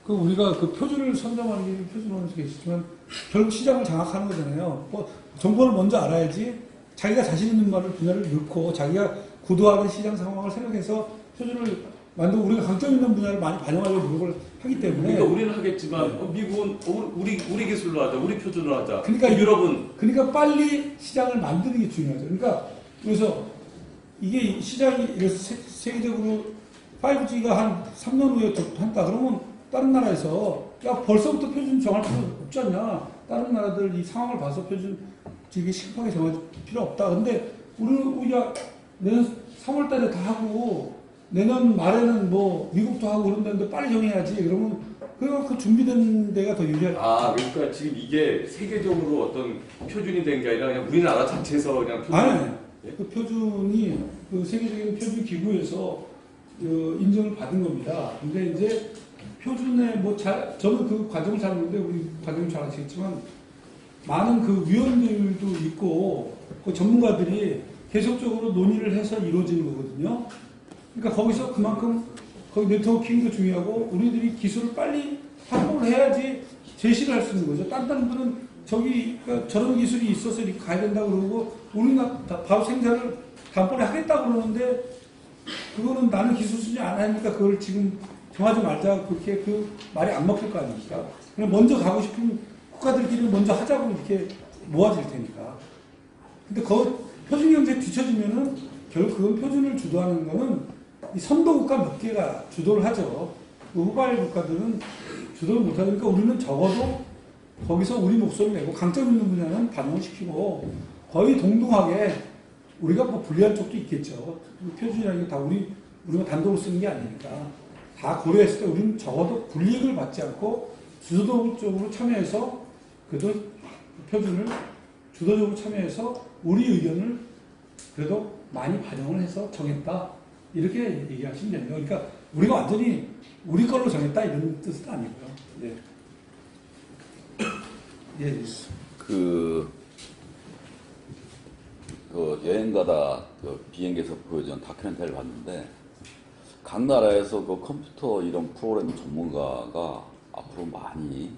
그 우리가 그 표준을 선점하는 게 표준화는 계시지만 결국 시장을 장악하는 거잖아요. 뭐 정보를 먼저 알아야지 자기가 자신 있는 분야를 넣고 자기가 구도하는 시장 상황을 생각해서 표준을 만들고 우리가 강점 있는 분야를 많이 반영하려고 노력을 하기 때문에 그러니까 우리는 하겠지만 미국은 우리 기술로 하자, 우리 표준으로 하자. 그러니까 유럽은 그러니까 빨리 시장을 만드는 게 중요하죠. 그러니까 그래서 이게 시장이 이래서 세계적으로 5G가 한 3년 후에 한다 그러면 다른 나라에서 야 벌써부터 표준 정할 필요 없지 않냐. 다른 나라들 이 상황을 봐서 표준 이게 시급하게 정할 필요 없다. 근데 우리가 내년 3월 달에 다 하고 내년 말에는 뭐 미국도 하고 그런다는데 빨리 정해야지. 그러면 그 준비된 데가 더 유리하죠. 그러니까 지금 이게 세계적으로 어떤 표준이 된 게 아니라 그냥 우리나라 자체에서 그냥 표준. 아니, 그 표준이 그 세계적인 표준 기구에서 인정을 받은 겁니다. 근데 이제 표준에 저는 그 과정을 잘 모르는데 우리 과정을 잘 아시겠지만 많은 그 위원들도 있고 그 전문가들이 계속적으로 논의를 해서 이루어지는 거거든요. 그러니까 거기서 그만큼 거기 네트워킹도 중요하고 우리들이 기술을 빨리 확보를 해야지 제시를 할 수 있는 거죠. 다른 분들은 그러니까 저런 기술이 있어서 이렇게 가야 된다고 그러고 우리는 바로 생산을 다음번에 하겠다고 그러는데 그거는 나는 기술 수준이 안 하니까 그걸 지금 정하지 말자 그렇게 그 말이 안 먹힐 거 아닙니까? 그냥 먼저 가고 싶은 국가들끼리 먼저 하자고 이렇게 모아질 테니까. 근데 표준 경제에 뒤처지면은 결국 그건 표준을 주도하는 거는 이 선도 국가 몇 개가 주도를 하죠. 그 후발 국가들은 주도를 못 하니까 우리는 적어도 거기서 우리 목소리를 내고 강점 있는 분야는 반영을 시키고 거의 동등하게 우리가 뭐 불리한 쪽도 있겠죠. 표준이라는 게 다 우리가 단독으로 쓰는 게 아니니까 다 고려했을 때 우리는 적어도 불이익을 받지 않고 주도적으로 참여해서 그래도 표준을 주도적으로 참여해서 우리 의견을 그래도 많이 반영을 해서 정했다. 이렇게 얘기하시면 됩니다. 그러니까 우리가 완전히 우리 걸로 정했다 이런 뜻은 아니고요. 네. 예. 그 여행 가다 비행기에서 보여준 다큐멘터리를 봤는데 각 나라에서 그 컴퓨터 이런 프로그램 전문가가 앞으로 많이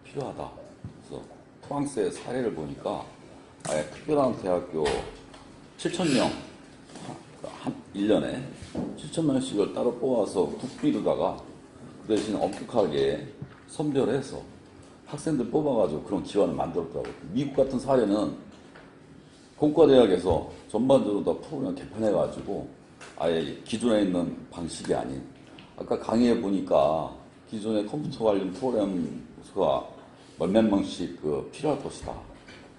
필요하다. 그래서 프랑스의 사례를 보니까 아예 특별한 대학교 7,000명 한 1년에 7,000명씩을 따로 뽑아서 국비로다가 그 대신 엄격하게 선별해서 학생들 뽑아가지고 그런 기관을 만들었다고. 미국 같은 사례는 공과대학에서 전반적으로 다 프로그램 개편해가지고 아예 기존에 있는 방식이 아닌 아까 강의해 보니까 기존의 컴퓨터 관련 프로그램수가 몇몇 명씩 필요할 것이다.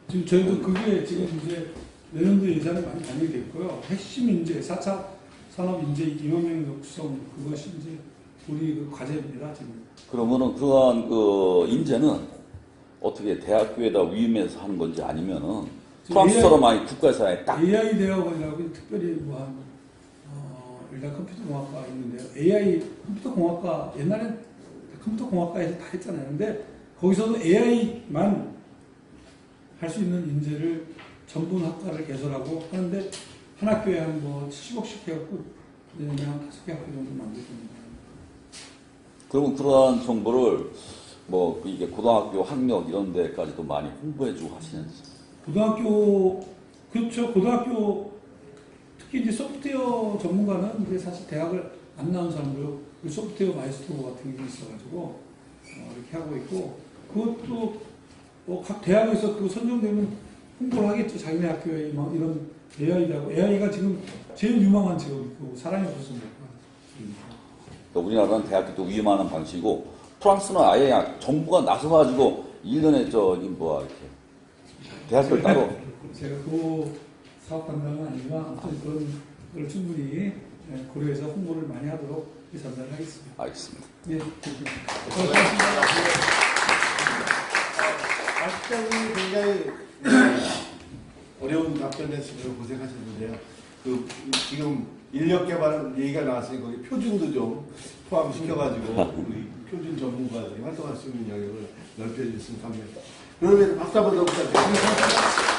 지금 저희도 그게 지금 이제 내년도 예산에 많이 반영이 됐고요. 핵심 인재, 4차 산업 인재 2만 명 육성 그것이 이제 우리 그 과제입니다 지금. 그러면은 그러한 인재는 어떻게 대학교에다 위임해서 하는 건지 아니면은 프랑스처럼 많이 국가에서 딱 AI 대학원이라고 특별히 일단 컴퓨터 공학과 있는데요. AI 컴퓨터 공학과 옛날엔 컴퓨터 공학과에서 다 했잖아요. 근데 거기서도 AI만 할 수 있는 인재를 전문 학과를 개설하고 하는데 한 학교에 한 70억씩 해갖고 내년에 한 5개 학교 정도 만들 겁니다. 그러면 그러한 정보를 이게 고등학교 학력 이런 데까지도 많이 홍보해주고 하시는지. 고등학교 그렇죠. 고등학교 특히 이제 소프트웨어 전문가는 이제 사실 대학을 안 나온 사람들, 그 소프트웨어 마이스트로 같은 게 있어가지고 이렇게 하고 있고, 그것도 각 대학에서 그 선정되면 홍보를 하겠죠. 자기네 학교에 막 이런 AI라고. AI가 지금 제일 유망한 직업이고 사람이 없어서 못 가. 우리나라는 대학교도 위임하는 방식이고, 프랑스는 아예 정부가 나서가지고 1년에 이렇게 대학교를 따로. 제가 그 사업 담당은 아니지만 아무튼 그런 걸 충분히 고려해서 홍보를 많이 하도록 전달을 하겠습니다. 알겠습니다. 예. 아직까지 굉장히 어려운 답변했으면 고생하셨는데요. 지금 인력 개발 얘기가 나왔으니 거기 표준도 좀 포함시켜가지고 우리 표준 전문가들이 활동할 수 있는 영역을 넓혀주셨으면 합니다. 그러면 박수 한번 더 부탁드립니다.